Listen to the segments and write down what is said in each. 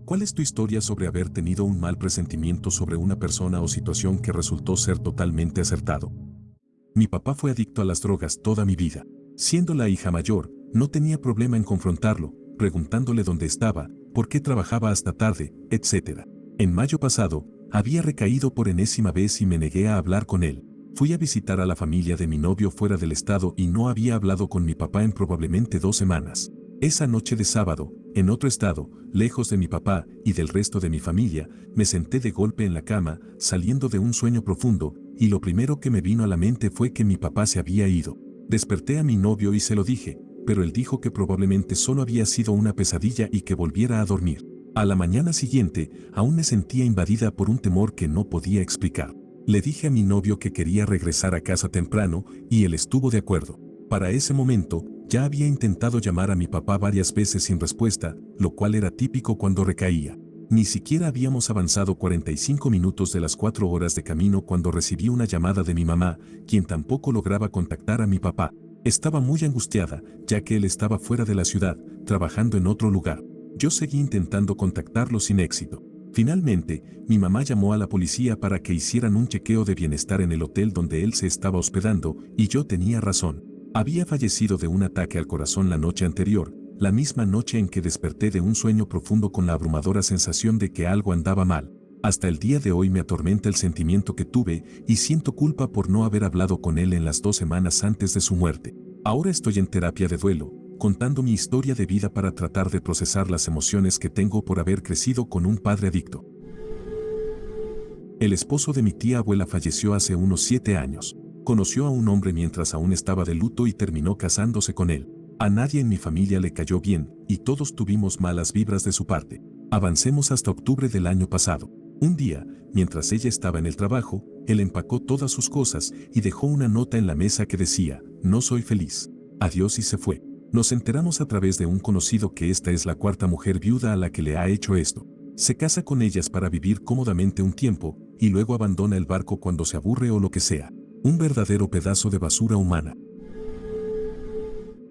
¿Cuál es tu historia sobre haber tenido un mal presentimiento sobre una persona o situación que resultó ser totalmente acertado? Mi papá fue adicto a las drogas toda mi vida. Siendo la hija mayor, no tenía problema en confrontarlo, preguntándole dónde estaba, por qué trabajaba hasta tarde, etc. En mayo pasado, había recaído por enésima vez y me negué a hablar con él. Fui a visitar a la familia de mi novio fuera del estado y no había hablado con mi papá en probablemente 2 semanas. Esa noche de sábado, en otro estado, lejos de mi papá y del resto de mi familia, me senté de golpe en la cama, saliendo de un sueño profundo, y lo primero que me vino a la mente fue que mi papá se había ido. Desperté a mi novio y se lo dije, pero él dijo que probablemente solo había sido una pesadilla y que volviera a dormir. A la mañana siguiente, aún me sentía invadida por un temor que no podía explicar. Le dije a mi novio que quería regresar a casa temprano y él estuvo de acuerdo. Para ese momento, ya había intentado llamar a mi papá varias veces sin respuesta, lo cual era típico cuando recaía. Ni siquiera habíamos avanzado 45 minutos de las 4 horas de camino cuando recibí una llamada de mi mamá, quien tampoco lograba contactar a mi papá. Estaba muy angustiada, ya que él estaba fuera de la ciudad, trabajando en otro lugar. Yo seguí intentando contactarlo sin éxito. Finalmente, mi mamá llamó a la policía para que hicieran un chequeo de bienestar en el hotel donde él se estaba hospedando, y yo tenía razón. Había fallecido de un ataque al corazón la noche anterior, la misma noche en que desperté de un sueño profundo con la abrumadora sensación de que algo andaba mal. Hasta el día de hoy me atormenta el sentimiento que tuve y siento culpa por no haber hablado con él en las 2 semanas antes de su muerte. Ahora estoy en terapia de duelo, contando mi historia de vida para tratar de procesar las emociones que tengo por haber crecido con un padre adicto. El esposo de mi tía abuela falleció hace unos 7 años. Conoció a un hombre mientras aún estaba de luto y terminó casándose con él. A nadie en mi familia le cayó bien, y todos tuvimos malas vibras de su parte. Avancemos hasta octubre del año pasado. Un día, mientras ella estaba en el trabajo, él empacó todas sus cosas y dejó una nota en la mesa que decía: "No soy feliz. Adiós", y se fue. Nos enteramos a través de un conocido que esta es la 4ª mujer viuda a la que le ha hecho esto. Se casa con ellas para vivir cómodamente un tiempo, y luego abandona el barco cuando se aburre o lo que sea. Un verdadero pedazo de basura humana.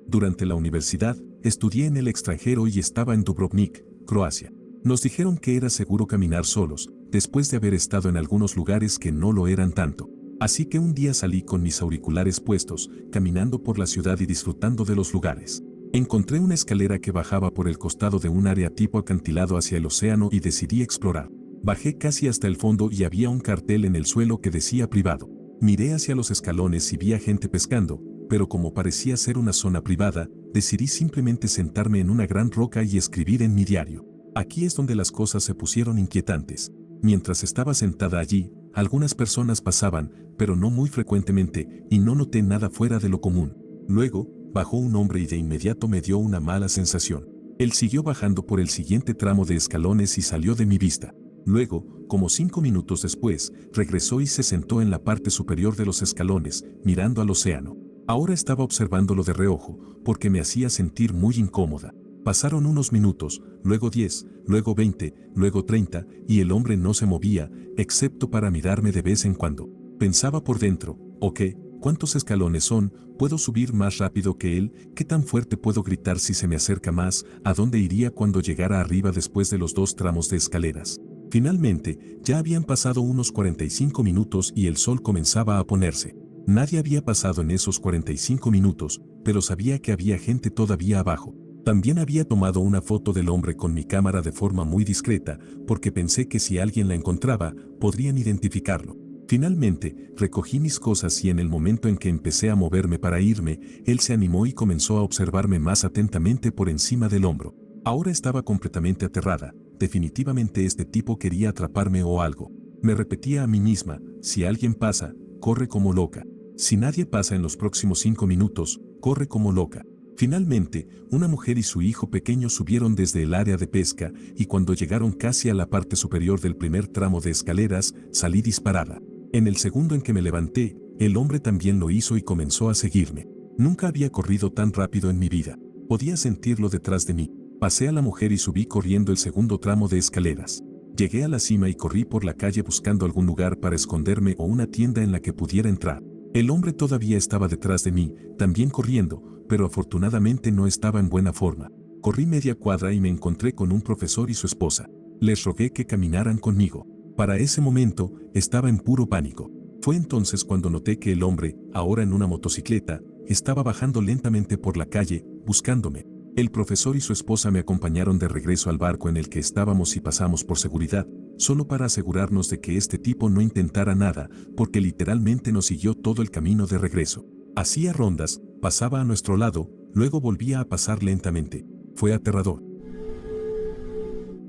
Durante la universidad, estudié en el extranjero y estaba en Dubrovnik, Croacia. Nos dijeron que era seguro caminar solos, después de haber estado en algunos lugares que no lo eran tanto. Así que un día salí con mis auriculares puestos, caminando por la ciudad y disfrutando de los lugares. Encontré una escalera que bajaba por el costado de un área tipo acantilado hacia el océano y decidí explorar. Bajé casi hasta el fondo y había un cartel en el suelo que decía privado. Miré hacia los escalones y vi a gente pescando, pero como parecía ser una zona privada, decidí simplemente sentarme en una gran roca y escribir en mi diario. Aquí es donde las cosas se pusieron inquietantes. Mientras estaba sentada allí, algunas personas pasaban, pero no muy frecuentemente, y no noté nada fuera de lo común. Luego, bajó un hombre y de inmediato me dio una mala sensación. Él siguió bajando por el siguiente tramo de escalones y salió de mi vista. Luego, como 5 minutos después, regresó y se sentó en la parte superior de los escalones, mirando al océano. Ahora estaba observándolo de reojo, porque me hacía sentir muy incómoda. Pasaron unos minutos, luego 10, luego 20, luego 30, y el hombre no se movía, excepto para mirarme de vez en cuando. Pensaba por dentro: ok, ¿cuántos escalones son? ¿Puedo subir más rápido que él? ¿Qué tan fuerte puedo gritar si se me acerca más? ¿A dónde iría cuando llegara arriba después de los 2 tramos de escaleras? Finalmente, ya habían pasado unos 45 minutos y el sol comenzaba a ponerse. Nadie había pasado en esos 45 minutos, pero sabía que había gente todavía abajo. También había tomado una foto del hombre con mi cámara de forma muy discreta, porque pensé que si alguien la encontraba, podrían identificarlo. Finalmente, recogí mis cosas y en el momento en que empecé a moverme para irme, él se animó y comenzó a observarme más atentamente por encima del hombro. Ahora estaba completamente aterrada. Definitivamente este tipo quería atraparme o algo. Me repetía a mí misma: si alguien pasa, corre como loca. Si nadie pasa en los próximos 5 minutos, corre como loca. Finalmente, una mujer y su hijo pequeño subieron desde el área de pesca y cuando llegaron casi a la parte superior del primer tramo de escaleras, salí disparada. En el segundo en que me levanté, el hombre también lo hizo y comenzó a seguirme. Nunca había corrido tan rápido en mi vida. Podía sentirlo detrás de mí. Pasé a la mujer y subí corriendo el segundo tramo de escaleras. Llegué a la cima y corrí por la calle buscando algún lugar para esconderme o una tienda en la que pudiera entrar. El hombre todavía estaba detrás de mí, también corriendo, pero afortunadamente no estaba en buena forma. Corrí media cuadra y me encontré con un profesor y su esposa. Les rogué que caminaran conmigo. Para ese momento, estaba en puro pánico. Fue entonces cuando noté que el hombre, ahora en una motocicleta, estaba bajando lentamente por la calle, buscándome. El profesor y su esposa me acompañaron de regreso al barco en el que estábamos y pasamos por seguridad, solo para asegurarnos de que este tipo no intentara nada, porque literalmente nos siguió todo el camino de regreso. Hacía rondas, pasaba a nuestro lado, luego volvía a pasar lentamente. Fue aterrador.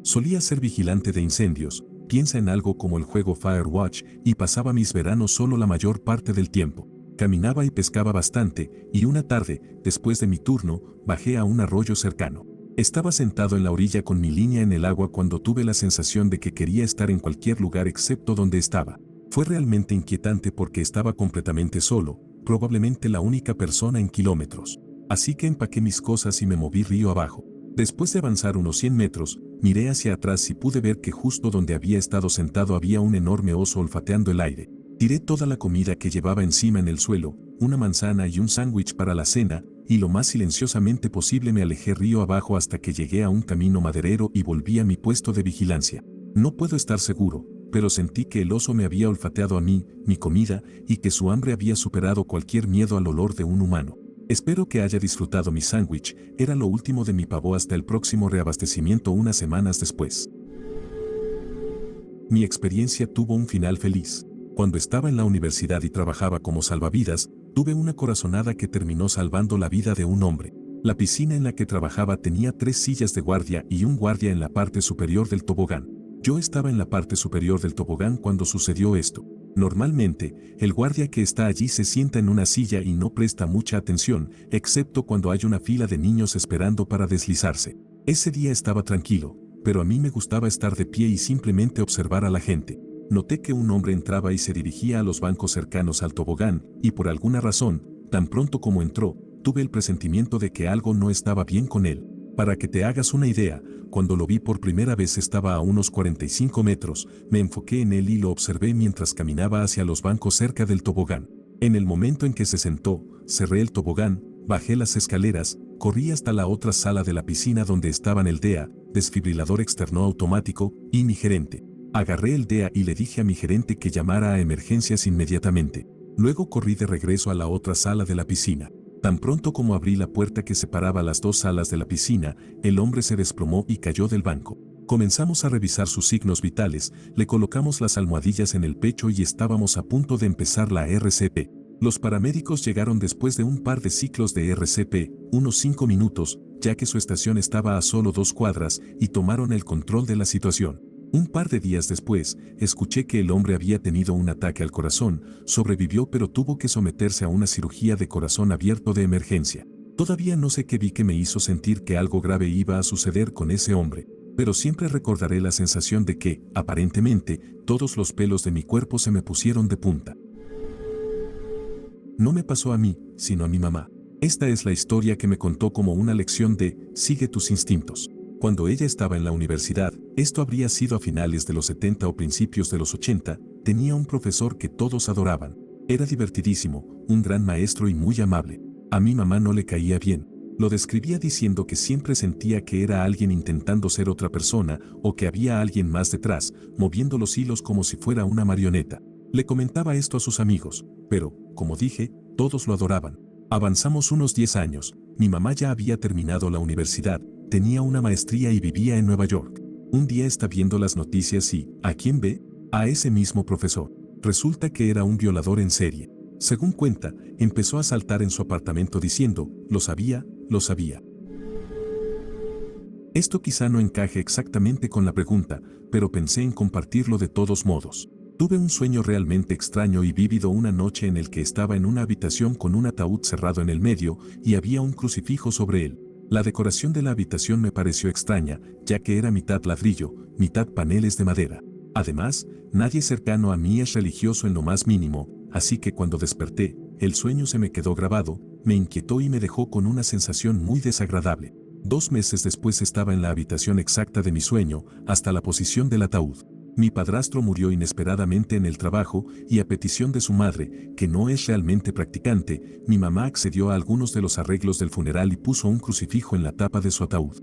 Solía ser vigilante de incendios, piensa en algo como el juego Firewatch, y pasaba mis veranos solo la mayor parte del tiempo. Caminaba y pescaba bastante, y una tarde, después de mi turno, bajé a un arroyo cercano. Estaba sentado en la orilla con mi línea en el agua cuando tuve la sensación de que quería estar en cualquier lugar excepto donde estaba. Fue realmente inquietante porque estaba completamente solo, probablemente la única persona en kilómetros. Así que empaqué mis cosas y me moví río abajo. Después de avanzar unos 100 metros, miré hacia atrás y pude ver que justo donde había estado sentado había un enorme oso olfateando el aire. Tiré toda la comida que llevaba encima en el suelo, una manzana y un sándwich para la cena, y lo más silenciosamente posible me alejé río abajo hasta que llegué a un camino maderero y volví a mi puesto de vigilancia. No puedo estar seguro, pero sentí que el oso me había olfateado a mí, mi comida, y que su hambre había superado cualquier miedo al olor de un humano. Espero que haya disfrutado mi sándwich, era lo último de mi pavo hasta el próximo reabastecimiento unas semanas después. Mi experiencia tuvo un final feliz. Cuando estaba en la universidad y trabajaba como salvavidas, tuve una corazonada que terminó salvando la vida de un hombre. La piscina en la que trabajaba tenía 3 sillas de guardia y un guardia en la parte superior del tobogán. Yo estaba en la parte superior del tobogán cuando sucedió esto. Normalmente, el guardia que está allí se sienta en una silla y no presta mucha atención, excepto cuando hay una fila de niños esperando para deslizarse. Ese día estaba tranquilo, pero a mí me gustaba estar de pie y simplemente observar a la gente. Noté que un hombre entraba y se dirigía a los bancos cercanos al tobogán, y por alguna razón, tan pronto como entró, tuve el presentimiento de que algo no estaba bien con él. Para que te hagas una idea, cuando lo vi por primera vez estaba a unos 45 metros, me enfoqué en él y lo observé mientras caminaba hacia los bancos cerca del tobogán. En el momento en que se sentó, cerré el tobogán, bajé las escaleras, corrí hasta la otra sala de la piscina donde estaban el DEA, desfibrilador externo automático, y mi gerente. Agarré el DEA y le dije a mi gerente que llamara a emergencias inmediatamente. Luego corrí de regreso a la otra sala de la piscina. Tan pronto como abrí la puerta que separaba las 2 salas de la piscina, el hombre se desplomó y cayó del banco. Comenzamos a revisar sus signos vitales, le colocamos las almohadillas en el pecho y estábamos a punto de empezar la RCP. Los paramédicos llegaron después de un par de ciclos de RCP, unos 5 minutos, ya que su estación estaba a solo 2 cuadras, y tomaron el control de la situación. Un par de días después, escuché que el hombre había tenido un ataque al corazón, sobrevivió pero tuvo que someterse a una cirugía de corazón abierto de emergencia. Todavía no sé qué vi que me hizo sentir que algo grave iba a suceder con ese hombre, pero siempre recordaré la sensación de que, aparentemente, todos los pelos de mi cuerpo se me pusieron de punta. No me pasó a mí, sino a mi mamá. Esta es la historia que me contó como una lección de sigue tus instintos. Cuando ella estaba en la universidad, esto habría sido a finales de los 70 o principios de los 80, tenía un profesor que todos adoraban. Era divertidísimo, un gran maestro y muy amable. A mi mamá no le caía bien. Lo describía diciendo que siempre sentía que era alguien intentando ser otra persona o que había alguien más detrás, moviendo los hilos como si fuera una marioneta. Le comentaba esto a sus amigos, pero, como dije, todos lo adoraban. Avanzamos unos 10 años, mi mamá ya había terminado la universidad, tenía una maestría y vivía en Nueva York. Un día está viendo las noticias y, ¿a quién ve? A ese mismo profesor. Resulta que era un violador en serie. Según cuenta, empezó a saltar en su apartamento diciendo, lo sabía, lo sabía. Esto quizá no encaje exactamente con la pregunta, pero pensé en compartirlo de todos modos. Tuve un sueño realmente extraño y vívido una noche en el que estaba en una habitación con un ataúd cerrado en el medio y había un crucifijo sobre él. La decoración de la habitación me pareció extraña, ya que era mitad ladrillo, mitad paneles de madera. Además, nadie cercano a mí es religioso en lo más mínimo, así que cuando desperté, el sueño se me quedó grabado, me inquietó y me dejó con una sensación muy desagradable. 2 meses después estaba en la habitación exacta de mi sueño, hasta la posición del ataúd. Mi padrastro murió inesperadamente en el trabajo y a petición de su madre, que no es realmente practicante, mi mamá accedió a algunos de los arreglos del funeral y puso un crucifijo en la tapa de su ataúd.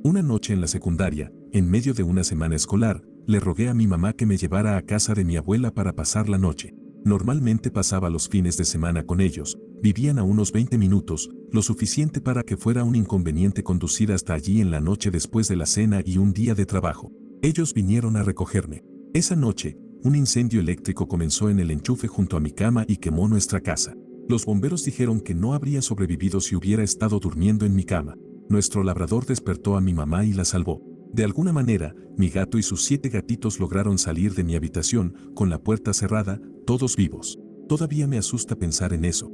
Una noche en la secundaria, en medio de una semana escolar, le rogué a mi mamá que me llevara a casa de mi abuela para pasar la noche. Normalmente pasaba los fines de semana con ellos, vivían a unos 20 minutos, lo suficiente para que fuera un inconveniente conducir hasta allí en la noche después de la cena y un día de trabajo. Ellos vinieron a recogerme. Esa noche, un incendio eléctrico comenzó en el enchufe junto a mi cama y quemó nuestra casa. Los bomberos dijeron que no habría sobrevivido si hubiera estado durmiendo en mi cama. Nuestro labrador despertó a mi mamá y la salvó. De alguna manera, mi gato y sus 7 gatitos lograron salir de mi habitación con la puerta cerrada, todos vivos. Todavía me asusta pensar en eso.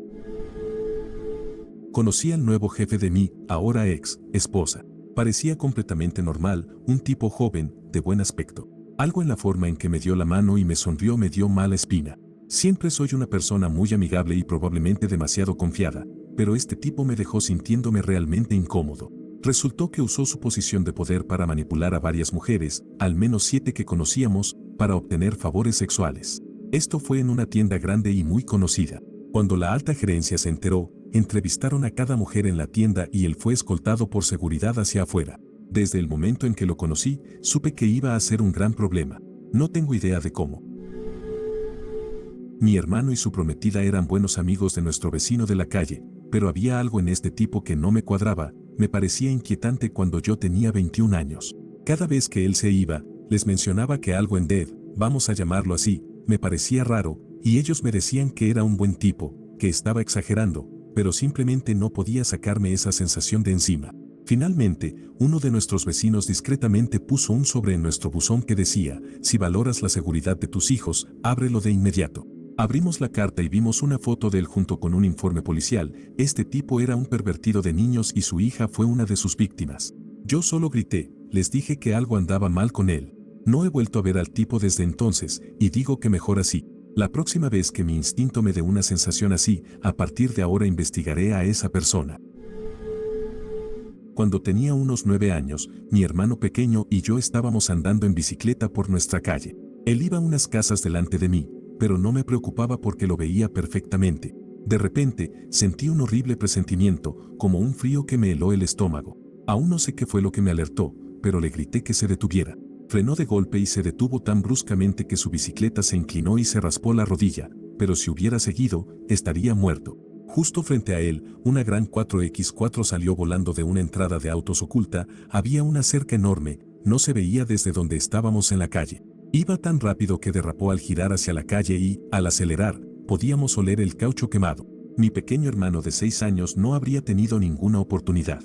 Conocí al nuevo jefe de mi, ahora ex, esposa. Parecía completamente normal, un tipo joven, de buen aspecto. Algo en la forma en que me dio la mano y me sonrió me dio mala espina. Siempre soy una persona muy amigable y probablemente demasiado confiada, pero este tipo me dejó sintiéndome realmente incómodo. Resultó que usó su posición de poder para manipular a varias mujeres, al menos 7 que conocíamos, para obtener favores sexuales. Esto fue en una tienda grande y muy conocida. Cuando la alta gerencia se enteró, entrevistaron a cada mujer en la tienda y él fue escoltado por seguridad hacia afuera. Desde el momento en que lo conocí, supe que iba a ser un gran problema. No tengo idea de cómo. Mi hermano y su prometida eran buenos amigos de nuestro vecino de la calle, pero había algo en este tipo que no me cuadraba, me parecía inquietante cuando yo tenía 21 años. Cada vez que él se iba, les mencionaba que algo en Dev, vamos a llamarlo así, me parecía raro, y ellos me decían que era un buen tipo, que estaba exagerando, pero simplemente no podía sacarme esa sensación de encima. Finalmente, uno de nuestros vecinos discretamente puso un sobre en nuestro buzón que decía, si valoras la seguridad de tus hijos, ábrelo de inmediato. Abrimos la carta y vimos una foto de él junto con un informe policial. Este tipo era un pervertido de niños y su hija fue una de sus víctimas. Yo solo grité, les dije que algo andaba mal con él. No he vuelto a ver al tipo desde entonces, y digo que mejor así. La próxima vez que mi instinto me dé una sensación así, a partir de ahora investigaré a esa persona. Cuando tenía unos 9 años, mi hermano pequeño y yo estábamos andando en bicicleta por nuestra calle. Él iba unas casas delante de mí, pero no me preocupaba porque lo veía perfectamente. De repente, sentí un horrible presentimiento, como un frío que me heló el estómago. Aún no sé qué fue lo que me alertó, pero le grité que se detuviera. Frenó de golpe y se detuvo tan bruscamente que su bicicleta se inclinó y se raspó la rodilla, pero si hubiera seguido, estaría muerto. Justo frente a él, una gran 4X4 salió volando de una entrada de autos oculta, había una cerca enorme, no se veía desde donde estábamos en la calle. Iba tan rápido que derrapó al girar hacia la calle y, al acelerar, podíamos oler el caucho quemado. Mi pequeño hermano de 6 años no habría tenido ninguna oportunidad.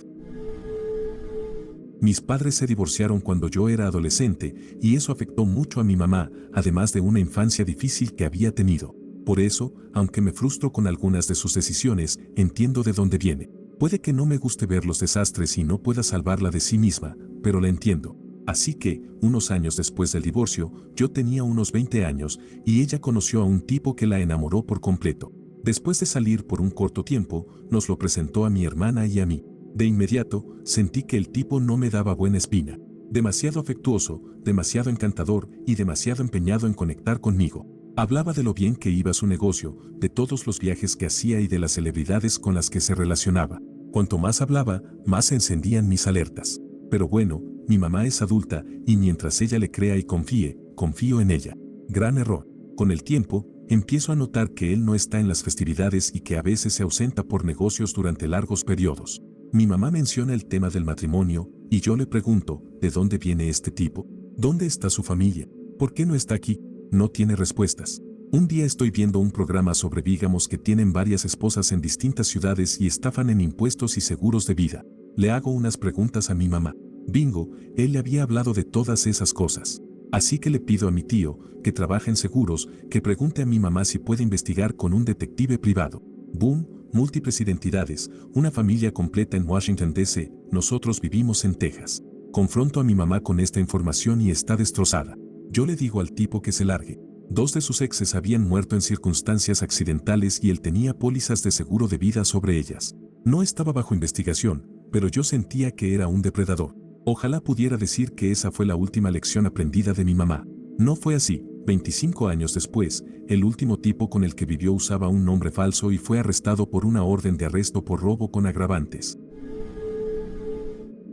Mis padres se divorciaron cuando yo era adolescente y eso afectó mucho a mi mamá, además de una infancia difícil que había tenido. Por eso, aunque me frustro con algunas de sus decisiones, entiendo de dónde viene. Puede que no me guste ver los desastres y no pueda salvarla de sí misma, pero la entiendo. Así que, unos años después del divorcio, yo tenía unos 20 años y ella conoció a un tipo que la enamoró por completo. Después de salir por un corto tiempo, nos lo presentó a mi hermana y a mí. De inmediato, sentí que el tipo no me daba buena espina. Demasiado afectuoso, demasiado encantador y demasiado empeñado en conectar conmigo. Hablaba de lo bien que iba su negocio, de todos los viajes que hacía y de las celebridades con las que se relacionaba. Cuanto más hablaba, más se encendían mis alertas. Pero bueno, mi mamá es adulta y mientras ella le crea y confíe, confío en ella. Gran error. Con el tiempo, empiezo a notar que él no está en las festividades y que a veces se ausenta por negocios durante largos periodos. Mi mamá menciona el tema del matrimonio y yo le pregunto, ¿de dónde viene este tipo? ¿Dónde está su familia? ¿Por qué no está aquí? No tiene respuestas. Un día estoy viendo un programa sobre bígamos que tienen varias esposas en distintas ciudades y estafan en impuestos y seguros de vida. Le hago unas preguntas a mi mamá. Bingo, él le había hablado de todas esas cosas. Así que le pido a mi tío, que trabaja en seguros, que pregunte a mi mamá si puede investigar con un detective privado. Boom, múltiples identidades, una familia completa en Washington, D.C., nosotros vivimos en Texas. Confronto a mi mamá con esta información y está destrozada. Yo le digo al tipo que se largue. 2 de sus exes habían muerto en circunstancias accidentales y él tenía pólizas de seguro de vida sobre ellas. No estaba bajo investigación, pero yo sentía que era un depredador. Ojalá pudiera decir que esa fue la última lección aprendida de mi mamá. No fue así. 25 años después, el último tipo con el que vivió usaba un nombre falso y fue arrestado por una orden de arresto por robo con agravantes.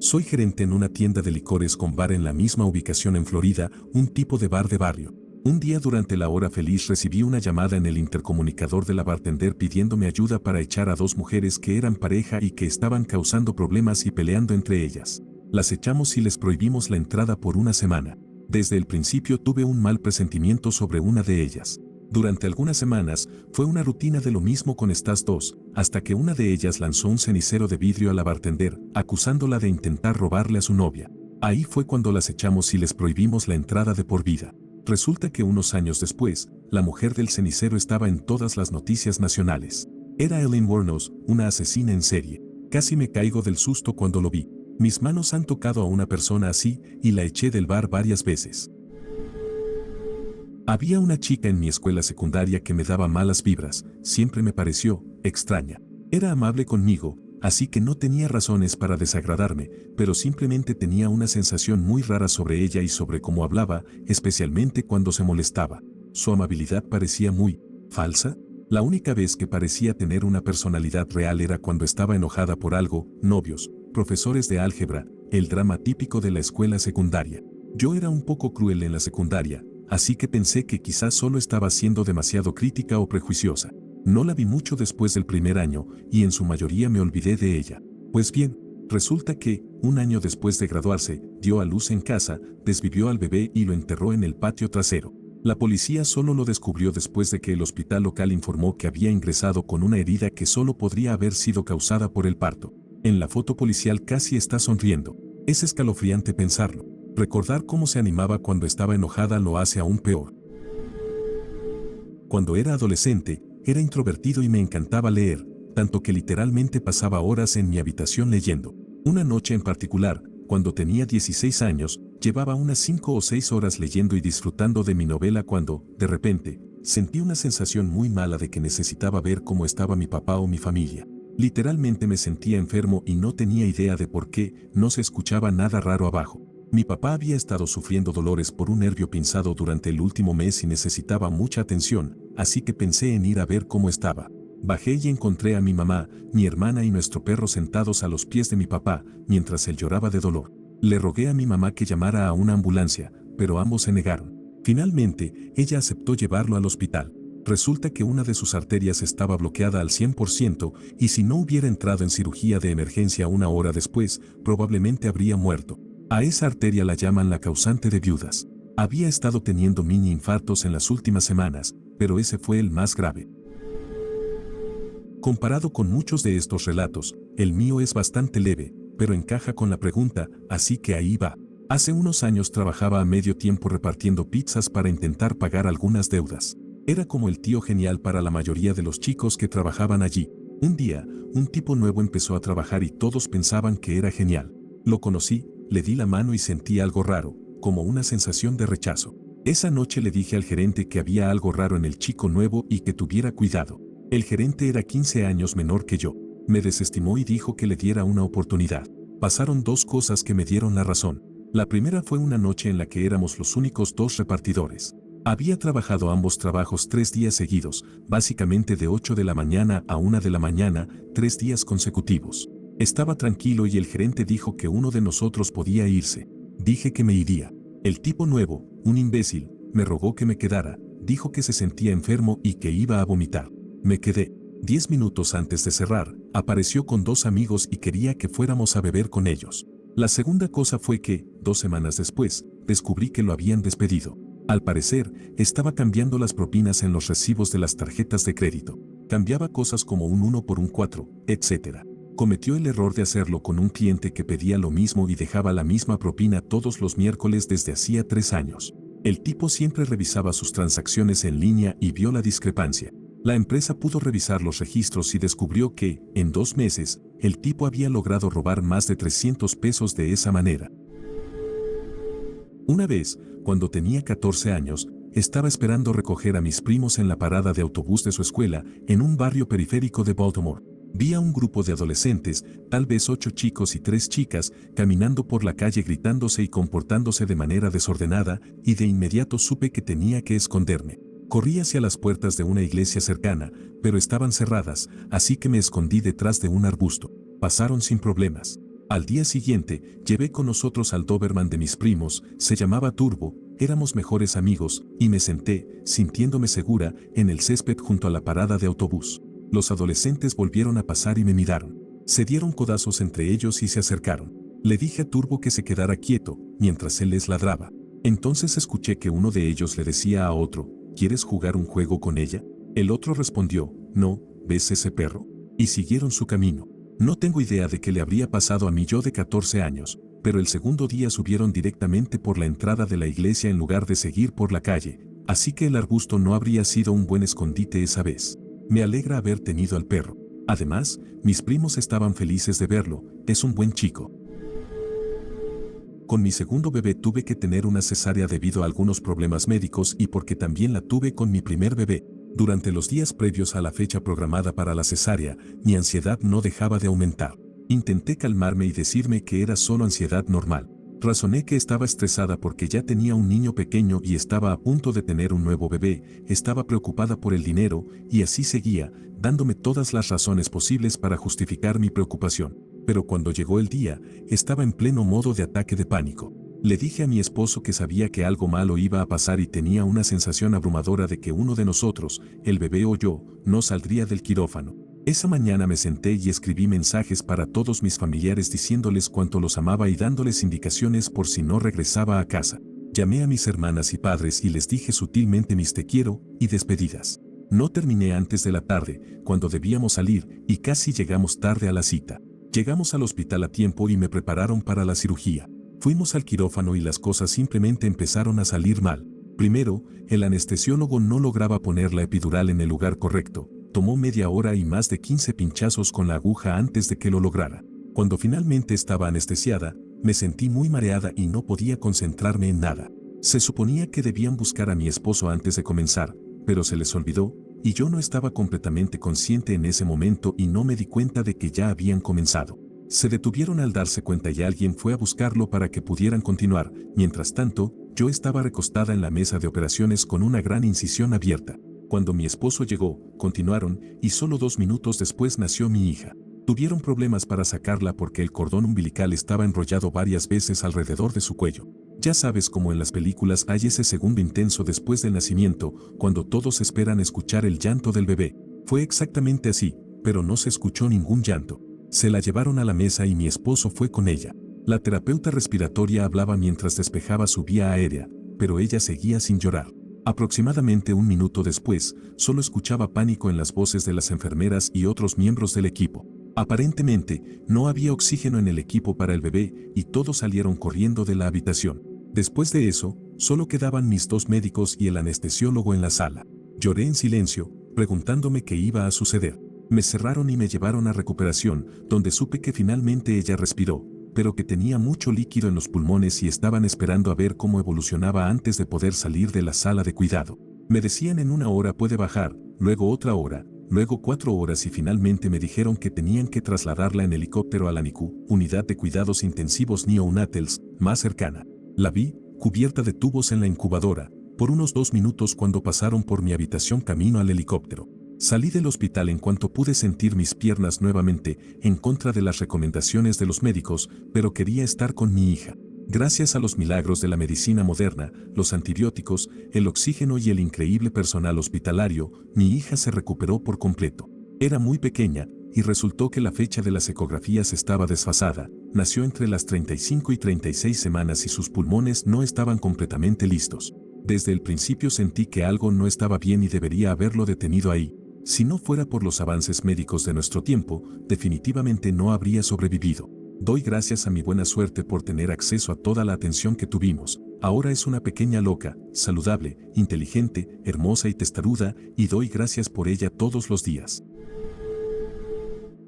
Soy gerente en una tienda de licores con bar en la misma ubicación en Florida, un tipo de bar de barrio. Un día durante la hora feliz recibí una llamada en el intercomunicador de la bartender pidiéndome ayuda para echar a dos mujeres que eran pareja y que estaban causando problemas y peleando entre ellas. Las echamos y les prohibimos la entrada por una semana. Desde el principio tuve un mal presentimiento sobre una de ellas. Durante algunas semanas, fue una rutina de lo mismo con estas dos, hasta que una de ellas lanzó un cenicero de vidrio a la bartender, acusándola de intentar robarle a su novia. Ahí fue cuando las echamos y les prohibimos la entrada de por vida. Resulta que unos años después, la mujer del cenicero estaba en todas las noticias nacionales. Era Ellen Wuornos, una asesina en serie. Casi me caigo del susto cuando lo vi. Mis manos han tocado a una persona así y la eché del bar varias veces. Había una chica en mi escuela secundaria que me daba malas vibras, siempre me pareció extraña. Era amable conmigo, así que no tenía razones para desagradarme, pero simplemente tenía una sensación muy rara sobre ella y sobre cómo hablaba, especialmente cuando se molestaba. Su amabilidad parecía muy falsa. La única vez que parecía tener una personalidad real era cuando estaba enojada por algo, novios, profesores de álgebra, el drama típico de la escuela secundaria. Yo era un poco cruel en la secundaria, así que pensé que quizás solo estaba siendo demasiado crítica o prejuiciosa. No la vi mucho después del primer año y en su mayoría me olvidé de ella. Pues bien, resulta que, un año después de graduarse, dio a luz en casa, desvivió al bebé y lo enterró en el patio trasero. La policía solo lo descubrió después de que el hospital local informó que había ingresado con una herida que solo podría haber sido causada por el parto. En la foto policial casi está sonriendo. Es escalofriante pensarlo. Recordar cómo se animaba cuando estaba enojada lo hace aún peor. Cuando era adolescente, era introvertido y me encantaba leer, tanto que literalmente pasaba horas en mi habitación leyendo. Una noche en particular, cuando tenía 16 años, llevaba unas 5 o 6 horas leyendo y disfrutando de mi novela cuando, de repente, sentí una sensación muy mala de que necesitaba ver cómo estaba mi papá o mi familia. Literalmente me sentía enfermo y no tenía idea de por qué, no se escuchaba nada raro abajo. Mi papá había estado sufriendo dolores por un nervio pinzado durante el último mes y necesitaba mucha atención, así que pensé en ir a ver cómo estaba. Bajé y encontré a mi mamá, mi hermana y nuestro perro sentados a los pies de mi papá, mientras él lloraba de dolor. Le rogué a mi mamá que llamara a una ambulancia, pero ambos se negaron. Finalmente, ella aceptó llevarlo al hospital. Resulta que una de sus arterias estaba bloqueada al 100% y si no hubiera entrado en cirugía de emergencia una hora después, probablemente habría muerto. A esa arteria la llaman la causante de viudas. Había estado teniendo mini infartos en las últimas semanas, pero ese fue el más grave. Comparado con muchos de estos relatos, el mío es bastante leve, pero encaja con la pregunta, así que ahí va. Hace unos años trabajaba a medio tiempo repartiendo pizzas para intentar pagar algunas deudas. Era como el tío genial para la mayoría de los chicos que trabajaban allí. Un día, un tipo nuevo empezó a trabajar y todos pensaban que era genial. Lo conocí, le di la mano y sentí algo raro, como una sensación de rechazo. Esa noche le dije al gerente que había algo raro en el chico nuevo y que tuviera cuidado. El gerente era 15 años menor que yo. Me desestimó y dijo que le diera una oportunidad. Pasaron dos cosas que me dieron la razón. La primera fue una noche en la que éramos los únicos dos repartidores. Había trabajado ambos trabajos 3 días seguidos, básicamente de 8 de la mañana a 1 de la mañana, 3 días consecutivos. Estaba tranquilo y el gerente dijo que uno de nosotros podía irse. Dije que me iría. El tipo nuevo, un imbécil, me rogó que me quedara, dijo que se sentía enfermo y que iba a vomitar. Me quedé. 10 minutos antes de cerrar, apareció con 2 amigos y quería que fuéramos a beber con ellos. La segunda cosa fue que, 2 semanas después, descubrí que lo habían despedido. Al parecer, estaba cambiando las propinas en los recibos de las tarjetas de crédito. Cambiaba cosas como un 1 por un 4, etc. Cometió el error de hacerlo con un cliente que pedía lo mismo y dejaba la misma propina todos los miércoles desde hacía 3 años. El tipo siempre revisaba sus transacciones en línea y vio la discrepancia. La empresa pudo revisar los registros y descubrió que, en 2 meses, el tipo había logrado robar más de 300 pesos de esa manera. Una vez, cuando tenía 14 años, estaba esperando recoger a mis primos en la parada de autobús de su escuela, en un barrio periférico de Baltimore. Vi a un grupo de adolescentes, tal vez 8 chicos y 3 chicas, caminando por la calle gritándose y comportándose de manera desordenada, y de inmediato supe que tenía que esconderme. Corrí hacia las puertas de una iglesia cercana, pero estaban cerradas, así que me escondí detrás de un arbusto. Pasaron sin problemas. Al día siguiente, llevé con nosotros al Doberman de mis primos, se llamaba Turbo, éramos mejores amigos, y me senté, sintiéndome segura, en el césped junto a la parada de autobús. Los adolescentes volvieron a pasar y me miraron. Se dieron codazos entre ellos y se acercaron. Le dije a Turbo que se quedara quieto, mientras él les ladraba. Entonces escuché que uno de ellos le decía a otro, ¿quieres jugar un juego con ella? El otro respondió, no, ¿ves ese perro? Y siguieron su camino. No tengo idea de qué le habría pasado a mi yo de 14 años, pero el segundo día subieron directamente por la entrada de la iglesia en lugar de seguir por la calle, así que el arbusto no habría sido un buen escondite esa vez. Me alegra haber tenido al perro. Además, mis primos estaban felices de verlo, es un buen chico. Con mi segundo bebé tuve que tener una cesárea debido a algunos problemas médicos y porque también la tuve con mi primer bebé. Durante los días previos a la fecha programada para la cesárea, mi ansiedad no dejaba de aumentar. Intenté calmarme y decirme que era solo ansiedad normal. Razoné que estaba estresada porque ya tenía un niño pequeño y estaba a punto de tener un nuevo bebé, estaba preocupada por el dinero, y así seguía, dándome todas las razones posibles para justificar mi preocupación. Pero cuando llegó el día, estaba en pleno modo de ataque de pánico. Le dije a mi esposo que sabía que algo malo iba a pasar y tenía una sensación abrumadora de que uno de nosotros, el bebé o yo, no saldría del quirófano. Esa mañana me senté y escribí mensajes para todos mis familiares diciéndoles cuánto los amaba y dándoles indicaciones por si no regresaba a casa. Llamé a mis hermanas y padres y les dije sutilmente mis te quiero y despedidas. No terminé antes de la tarde, cuando debíamos salir, y casi llegamos tarde a la cita. Llegamos al hospital a tiempo y me prepararon para la cirugía. Fuimos al quirófano y las cosas simplemente empezaron a salir mal. Primero, el anestesiólogo no lograba poner la epidural en el lugar correcto. Tomó media hora y más de 15 pinchazos con la aguja antes de que lo lograra. Cuando finalmente estaba anestesiada, me sentí muy mareada y no podía concentrarme en nada. Se suponía que debían buscar a mi esposo antes de comenzar, pero se les olvidó, y yo no estaba completamente consciente en ese momento y no me di cuenta de que ya habían comenzado. Se detuvieron al darse cuenta y alguien fue a buscarlo para que pudieran continuar. Mientras tanto, yo estaba recostada en la mesa de operaciones con una gran incisión abierta. Cuando mi esposo llegó, continuaron, y solo 2 minutos después nació mi hija. Tuvieron problemas para sacarla porque el cordón umbilical estaba enrollado varias veces alrededor de su cuello. Ya sabes cómo en las películas hay ese segundo intenso después del nacimiento, cuando todos esperan escuchar el llanto del bebé. Fue exactamente así, pero no se escuchó ningún llanto. Se la llevaron a la mesa y mi esposo fue con ella. La terapeuta respiratoria hablaba mientras despejaba su vía aérea, pero ella seguía sin llorar. Aproximadamente 1 minuto después, solo escuchaba pánico en las voces de las enfermeras y otros miembros del equipo. Aparentemente, no había oxígeno en el equipo para el bebé y todos salieron corriendo de la habitación. Después de eso, solo quedaban mis 2 médicos y el anestesiólogo en la sala. Lloré en silencio, preguntándome qué iba a suceder. Me cerraron y me llevaron a recuperación, donde supe que finalmente ella respiró, pero que tenía mucho líquido en los pulmones y estaban esperando a ver cómo evolucionaba antes de poder salir de la sala de cuidado. Me decían en 1 hora puede bajar, luego otra hora, luego 4 horas y finalmente me dijeron que tenían que trasladarla en helicóptero a la NICU, Unidad de Cuidados Intensivos Neonatals, más cercana. La vi, cubierta de tubos en la incubadora, por unos 2 minutos cuando pasaron por mi habitación camino al helicóptero. Salí del hospital en cuanto pude sentir mis piernas nuevamente, en contra de las recomendaciones de los médicos, pero quería estar con mi hija. Gracias a los milagros de la medicina moderna, los antibióticos, el oxígeno y el increíble personal hospitalario, mi hija se recuperó por completo. Era muy pequeña, y resultó que la fecha de las ecografías estaba desfasada. Nació entre las 35 y 36 semanas y sus pulmones no estaban completamente listos. Desde el principio sentí que algo no estaba bien y debería haberlo detenido ahí. Si no fuera por los avances médicos de nuestro tiempo, definitivamente no habría sobrevivido. Doy gracias a mi buena suerte por tener acceso a toda la atención que tuvimos. Ahora es una pequeña loca, saludable, inteligente, hermosa y testaruda, y doy gracias por ella todos los días.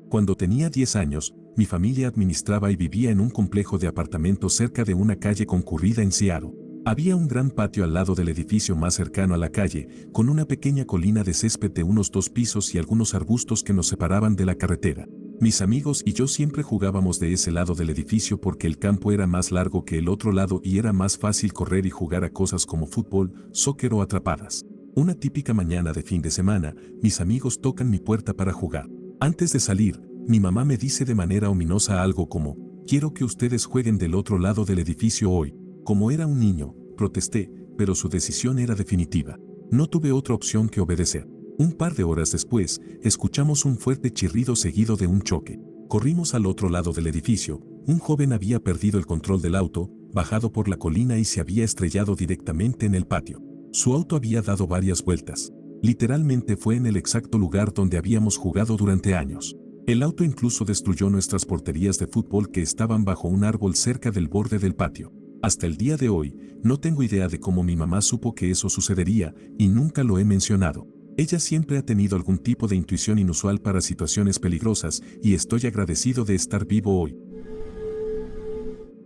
Cuando tenía 10 años, mi familia administraba y vivía en un complejo de apartamentos cerca de una calle concurrida en Seattle. Había un gran patio al lado del edificio más cercano a la calle, con una pequeña colina de césped de unos 2 pisos y algunos arbustos que nos separaban de la carretera. Mis amigos y yo siempre jugábamos de ese lado del edificio porque el campo era más largo que el otro lado y era más fácil correr y jugar a cosas como fútbol, soccer o atrapadas. Una típica mañana de fin de semana, mis amigos tocan mi puerta para jugar. Antes de salir, mi mamá me dice de manera ominosa algo como, Quiero que ustedes jueguen del otro lado del edificio hoy. Como era un niño, protesté, pero su decisión era definitiva. No tuve otra opción que obedecer. Un par de horas después, escuchamos un fuerte chirrido seguido de un choque. Corrimos al otro lado del edificio. Un joven había perdido el control del auto, bajado por la colina y se había estrellado directamente en el patio. Su auto había dado varias vueltas. Literalmente fue en el exacto lugar donde habíamos jugado durante años. El auto incluso destruyó nuestras porterías de fútbol que estaban bajo un árbol cerca del borde del patio. Hasta el día de hoy, no tengo idea de cómo mi mamá supo que eso sucedería y nunca lo he mencionado. Ella siempre ha tenido algún tipo de intuición inusual para situaciones peligrosas y estoy agradecido de estar vivo hoy.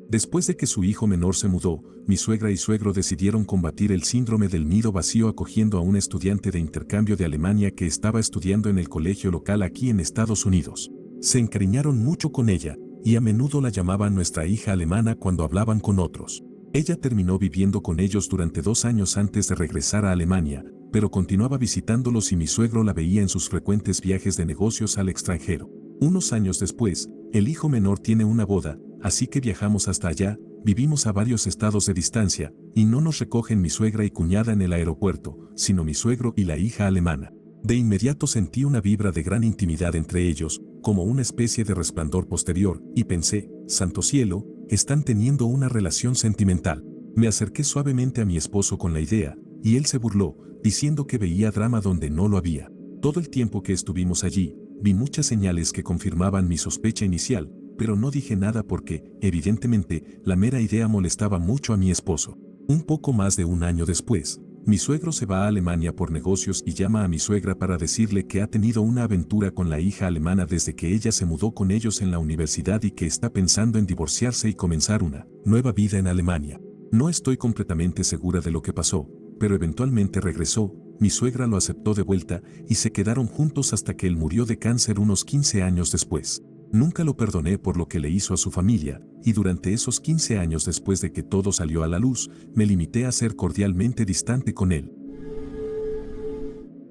Después de que su hijo menor se mudó, mi suegra y suegro decidieron combatir el síndrome del nido vacío acogiendo a un estudiante de intercambio de Alemania que estaba estudiando en el colegio local aquí en Estados Unidos. Se encariñaron mucho con ella y a menudo la llamaban nuestra hija alemana cuando hablaban con otros. Ella terminó viviendo con ellos durante 2 años antes de regresar a Alemania, pero continuaba visitándolos y mi suegro la veía en sus frecuentes viajes de negocios al extranjero. Unos años después, el hijo menor tiene una boda, así que viajamos hasta allá, vivimos a varios estados de distancia, y no nos recogen mi suegra y cuñada en el aeropuerto, sino mi suegro y la hija alemana. De inmediato sentí una vibra de gran intimidad entre ellos, como una especie de resplandor posterior, y pensé, santo cielo, están teniendo una relación sentimental. Me acerqué suavemente a mi esposo con la idea, y él se burló, diciendo que veía drama donde no lo había. Todo el tiempo que estuvimos allí, vi muchas señales que confirmaban mi sospecha inicial, pero no dije nada porque, evidentemente, la mera idea molestaba mucho a mi esposo. Un poco más de un año después, mi suegro se va a Alemania por negocios y llama a mi suegra para decirle que ha tenido una aventura con la hija alemana desde que ella se mudó con ellos en la universidad y que está pensando en divorciarse y comenzar una nueva vida en Alemania. No estoy completamente segura de lo que pasó, pero eventualmente regresó, mi suegra lo aceptó de vuelta y se quedaron juntos hasta que él murió de cáncer unos 15 años después. Nunca lo perdoné por lo que le hizo a su familia, y durante esos 15 años después de que todo salió a la luz, me limité a ser cordialmente distante con él.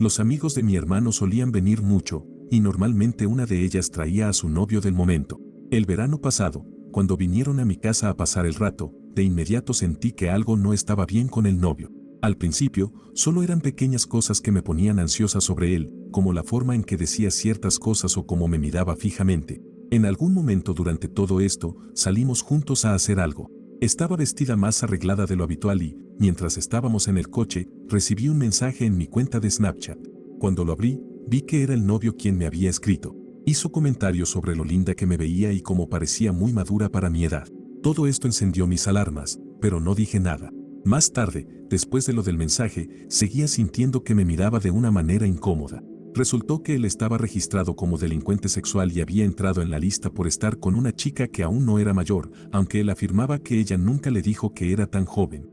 Los amigos de mi hermano solían venir mucho, y normalmente una de ellas traía a su novio del momento. El verano pasado, cuando vinieron a mi casa a pasar el rato, de inmediato sentí que algo no estaba bien con el novio. Al principio, solo eran pequeñas cosas que me ponían ansiosa sobre él, como la forma en que decía ciertas cosas o cómo me miraba fijamente. En algún momento durante todo esto, salimos juntos a hacer algo. Estaba vestida más arreglada de lo habitual y, mientras estábamos en el coche, recibí un mensaje en mi cuenta de Snapchat. Cuando lo abrí, vi que era el novio quien me había escrito. Hizo comentarios sobre lo linda que me veía y cómo parecía muy madura para mi edad. Todo esto encendió mis alarmas, pero no dije nada. Más tarde, después de lo del mensaje, seguía sintiendo que me miraba de una manera incómoda. Resultó que él estaba registrado como delincuente sexual y había entrado en la lista por estar con una chica que aún no era mayor, aunque él afirmaba que ella nunca le dijo que era tan joven.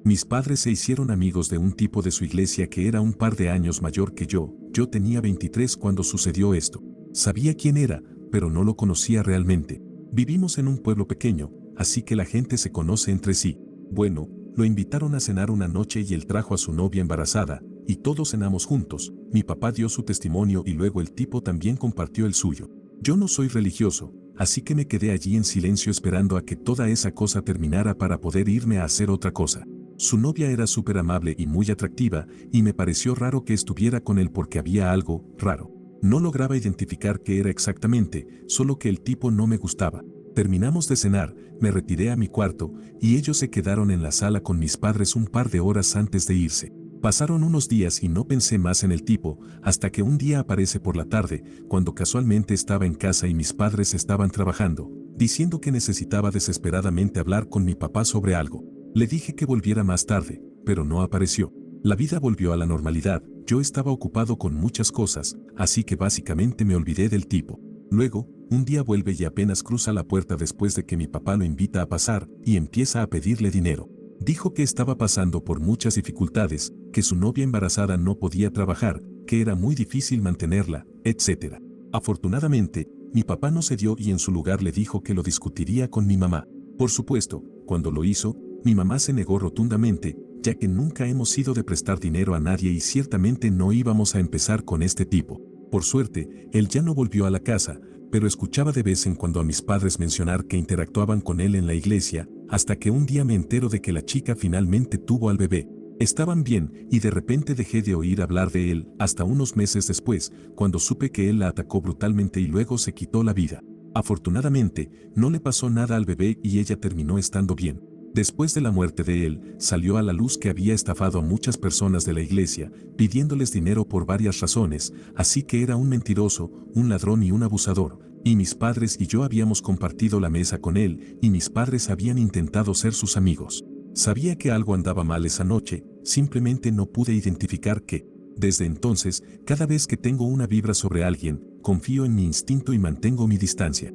Mis padres se hicieron amigos de un tipo de su iglesia que era un par de años mayor que yo tenía 23 cuando sucedió esto. Sabía quién era, pero no lo conocía realmente. Vivimos en un pueblo pequeño, así que la gente se conoce entre sí. Bueno, lo invitaron a cenar una noche y él trajo a su novia embarazada, y todos cenamos juntos. Mi papá dio su testimonio y luego el tipo también compartió el suyo. Yo no soy religioso, así que me quedé allí en silencio esperando a que toda esa cosa terminara para poder irme a hacer otra cosa. Su novia era súper amable y muy atractiva, y me pareció raro que estuviera con él porque había algo raro. No lograba identificar qué era exactamente, solo que el tipo no me gustaba. Terminamos de cenar, me retiré a mi cuarto, y ellos se quedaron en la sala con mis padres un par de horas antes de irse. Pasaron unos días y no pensé más en el tipo, hasta que un día aparece por la tarde, cuando casualmente estaba en casa y mis padres estaban trabajando, diciendo que necesitaba desesperadamente hablar con mi papá sobre algo. Le dije que volviera más tarde, pero no apareció. La vida volvió a la normalidad, yo estaba ocupado con muchas cosas, así que básicamente me olvidé del tipo. Luego, un día vuelve y apenas cruza la puerta después de que mi papá lo invita a pasar, y empieza a pedirle dinero. Dijo que estaba pasando por muchas dificultades, que su novia embarazada no podía trabajar, que era muy difícil mantenerla, etc. Afortunadamente, mi papá no cedió y en su lugar le dijo que lo discutiría con mi mamá. Por supuesto, cuando lo hizo, mi mamá se negó rotundamente, ya que nunca hemos sido de prestar dinero a nadie y ciertamente no íbamos a empezar con este tipo. Por suerte, él ya no volvió a la casa, pero escuchaba de vez en cuando a mis padres mencionar que interactuaban con él en la iglesia, hasta que un día me entero de que la chica finalmente tuvo al bebé. Estaban bien y de repente dejé de oír hablar de él hasta unos meses después, cuando supe que él la atacó brutalmente y luego se quitó la vida. Afortunadamente, no le pasó nada al bebé y ella terminó estando bien. Después de la muerte de él, salió a la luz que había estafado a muchas personas de la iglesia, pidiéndoles dinero por varias razones, así que era un mentiroso, un ladrón y un abusador, y mis padres y yo habíamos compartido la mesa con él, y mis padres habían intentado ser sus amigos. Sabía que algo andaba mal esa noche, simplemente no pude identificar qué. Desde entonces, cada vez que tengo una vibra sobre alguien, confío en mi instinto y mantengo mi distancia.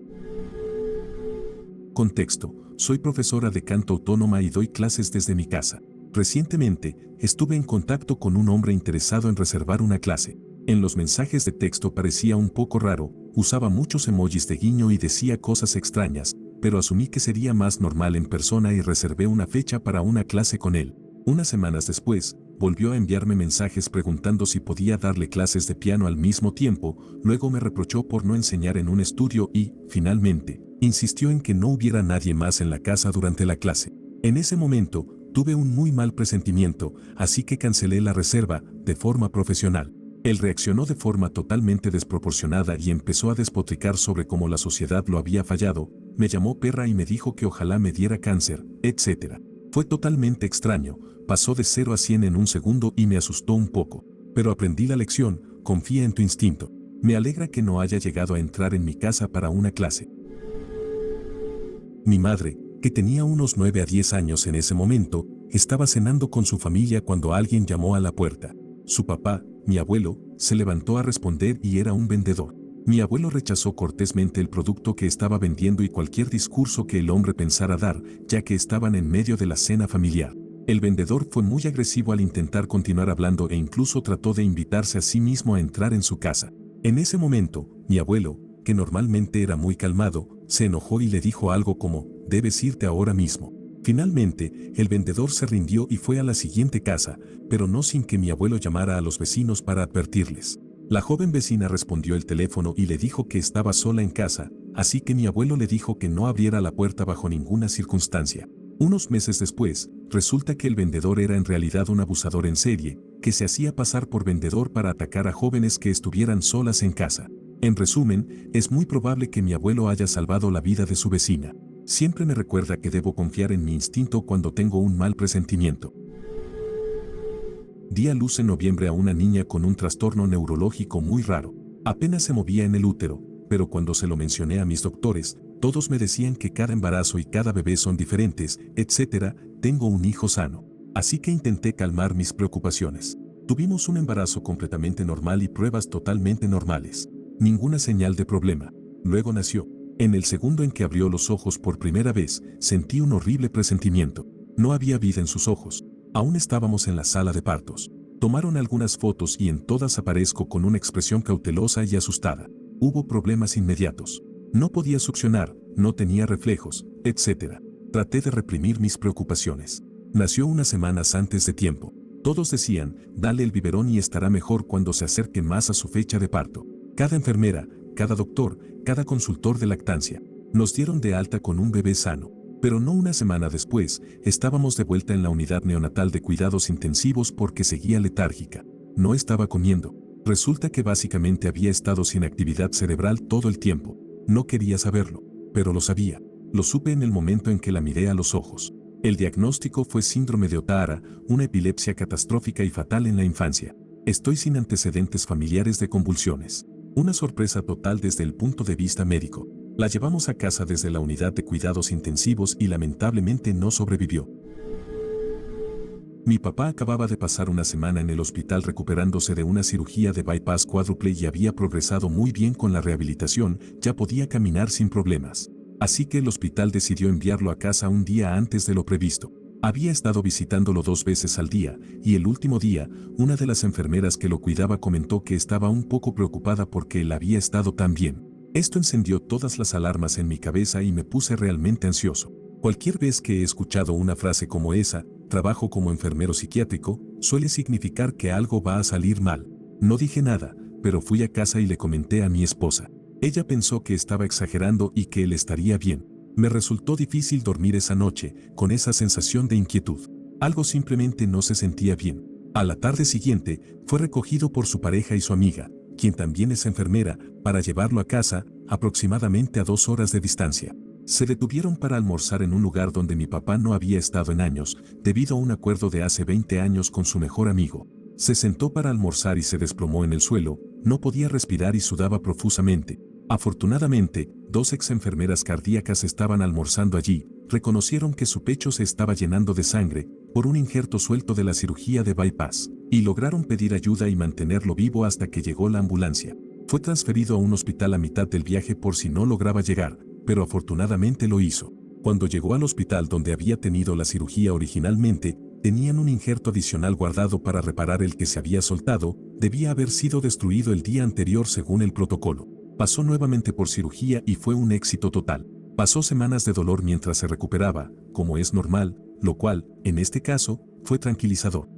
Contexto: soy profesora de canto autónoma y doy clases desde mi casa. Recientemente, estuve en contacto con un hombre interesado en reservar una clase. En los mensajes de texto parecía un poco raro, usaba muchos emojis de guiño y decía cosas extrañas, pero asumí que sería más normal en persona y reservé una fecha para una clase con él. Unas semanas después, volvió a enviarme mensajes preguntando si podía darle clases de piano al mismo tiempo, luego me reprochó por no enseñar en un estudio y, finalmente, insistió en que no hubiera nadie más en la casa durante la clase. En ese momento, tuve un muy mal presentimiento, así que cancelé la reserva, de forma profesional. Él reaccionó de forma totalmente desproporcionada y empezó a despotricar sobre cómo la sociedad lo había fallado, me llamó perra y me dijo que ojalá me diera cáncer, etc. Fue totalmente extraño, pasó de 0 a 100 en un segundo y me asustó un poco. Pero aprendí la lección, confía en tu instinto. Me alegra que no haya llegado a entrar en mi casa para una clase. Mi madre, que tenía unos 9 a 10 años en ese momento, estaba cenando con su familia cuando alguien llamó a la puerta. Su papá, mi abuelo, se levantó a responder y era un vendedor. Mi abuelo rechazó cortésmente el producto que estaba vendiendo y cualquier discurso que el hombre pensara dar, ya que estaban en medio de la cena familiar. El vendedor fue muy agresivo al intentar continuar hablando e incluso trató de invitarse a sí mismo a entrar en su casa. En ese momento, mi abuelo, que normalmente era muy calmado, se enojó y le dijo algo como, «Debes irte ahora mismo». Finalmente, el vendedor se rindió y fue a la siguiente casa, pero no sin que mi abuelo llamara a los vecinos para advertirles. La joven vecina respondió el teléfono y le dijo que estaba sola en casa, así que mi abuelo le dijo que no abriera la puerta bajo ninguna circunstancia. Unos meses después, resulta que el vendedor era en realidad un abusador en serie, que se hacía pasar por vendedor para atacar a jóvenes que estuvieran solas en casa. En resumen, es muy probable que mi abuelo haya salvado la vida de su vecina. Siempre me recuerda que debo confiar en mi instinto cuando tengo un mal presentimiento. Di a luz en noviembre a una niña con un trastorno neurológico muy raro. Apenas se movía en el útero, pero cuando se lo mencioné a mis doctores, todos me decían que cada embarazo y cada bebé son diferentes, etc. Tengo un hijo sano. Así que intenté calmar mis preocupaciones. Tuvimos un embarazo completamente normal y pruebas totalmente normales. Ninguna señal de problema. Luego nació. En el segundo en que abrió los ojos por primera vez, sentí un horrible presentimiento. No había vida en sus ojos. Aún estábamos en la sala de partos. Tomaron algunas fotos y en todas aparezco con una expresión cautelosa y asustada. Hubo problemas inmediatos. No podía succionar, no tenía reflejos, etc. Traté de reprimir mis preocupaciones. Nació unas semanas antes de tiempo. Todos decían, dale el biberón y estará mejor cuando se acerque más a su fecha de parto. Cada enfermera, cada doctor, cada consultor de lactancia, nos dieron de alta con un bebé sano. Pero no una semana después, estábamos de vuelta en la unidad neonatal de cuidados intensivos porque seguía letárgica. No estaba comiendo. Resulta que básicamente había estado sin actividad cerebral todo el tiempo. No quería saberlo, pero lo sabía. Lo supe en el momento en que la miré a los ojos. El diagnóstico fue síndrome de Ohtahara, una epilepsia catastrófica y fatal en la infancia. Estoy sin antecedentes familiares de convulsiones. Una sorpresa total desde el punto de vista médico. La llevamos a casa desde la unidad de cuidados intensivos y lamentablemente no sobrevivió. Mi papá acababa de pasar una semana en el hospital recuperándose de una cirugía de bypass cuádruple y había progresado muy bien con la rehabilitación, ya podía caminar sin problemas. Así que el hospital decidió enviarlo a casa un día antes de lo previsto. Había estado visitándolo 2 veces al día, y el último día, una de las enfermeras que lo cuidaba comentó que estaba un poco preocupada porque él había estado tan bien. Esto encendió todas las alarmas en mi cabeza y me puse realmente ansioso. Cualquier vez que he escuchado una frase como esa, trabajo como enfermero psiquiátrico, suele significar que algo va a salir mal. No dije nada, pero fui a casa y le comenté a mi esposa. Ella pensó que estaba exagerando y que él estaría bien. Me resultó difícil dormir esa noche, con esa sensación de inquietud. Algo simplemente no se sentía bien. A la tarde siguiente, fue recogido por su pareja y su amiga, quien también es enfermera, para llevarlo a casa, aproximadamente a 2 horas de distancia. Se detuvieron para almorzar en un lugar donde mi papá no había estado en años, debido a un acuerdo de hace 20 años con su mejor amigo. Se sentó para almorzar y se desplomó en el suelo, no podía respirar y sudaba profusamente. Afortunadamente, 2 ex enfermeras cardíacas estaban almorzando allí, reconocieron que su pecho se estaba llenando de sangre por un injerto suelto de la cirugía de bypass, y lograron pedir ayuda y mantenerlo vivo hasta que llegó la ambulancia. Fue transferido a un hospital a mitad del viaje por si no lograba llegar, pero afortunadamente lo hizo. Cuando llegó al hospital donde había tenido la cirugía originalmente, tenían un injerto adicional guardado para reparar el que se había soltado, debía haber sido destruido el día anterior según el protocolo. Pasó nuevamente por cirugía y fue un éxito total. Pasó semanas de dolor mientras se recuperaba, como es normal, lo cual, en este caso, fue tranquilizador.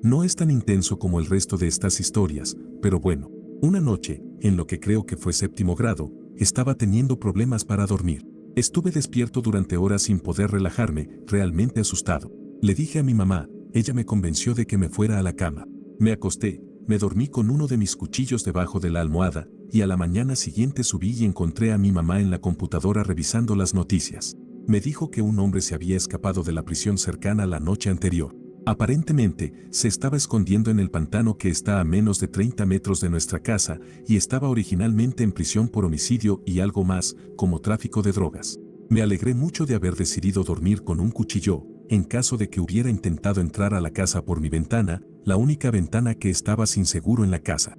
No es tan intenso como el resto de estas historias, pero bueno, una noche, en lo que creo que fue 7º grado, estaba teniendo problemas para dormir. Estuve despierto durante horas sin poder relajarme, realmente asustado. Le dije a mi mamá, ella me convenció de que me fuera a la cama. Me acosté, me dormí con uno de mis cuchillos debajo de la almohada, y a la mañana siguiente subí y encontré a mi mamá en la computadora revisando las noticias. Me dijo que un hombre se había escapado de la prisión cercana la noche anterior. Aparentemente, se estaba escondiendo en el pantano que está a menos de 30 metros de nuestra casa y estaba originalmente en prisión por homicidio y algo más, como tráfico de drogas. Me alegré mucho de haber decidido dormir con un cuchillo, en caso de que hubiera intentado entrar a la casa por mi ventana, la única ventana que estaba sin seguro en la casa.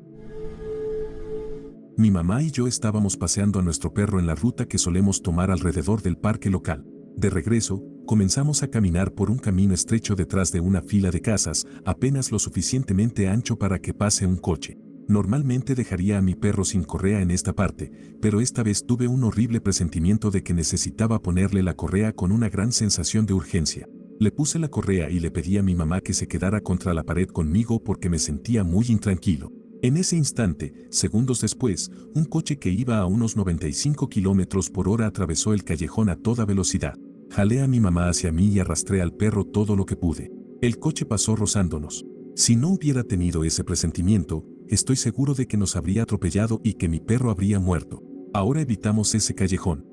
Mi mamá y yo estábamos paseando a nuestro perro en la ruta que solemos tomar alrededor del parque local. De regreso, comenzamos a caminar por un camino estrecho detrás de una fila de casas, apenas lo suficientemente ancho para que pase un coche. Normalmente dejaría a mi perro sin correa en esta parte, pero esta vez tuve un horrible presentimiento de que necesitaba ponerle la correa con una gran sensación de urgencia. Le puse la correa y le pedí a mi mamá que se quedara contra la pared conmigo porque me sentía muy intranquilo. En ese instante, segundos después, un coche que iba a unos 95 kilómetros por hora atravesó el callejón a toda velocidad. Jalé a mi mamá hacia mí y arrastré al perro todo lo que pude. El coche pasó rozándonos. Si no hubiera tenido ese presentimiento, estoy seguro de que nos habría atropellado y que mi perro habría muerto. Ahora evitamos ese callejón.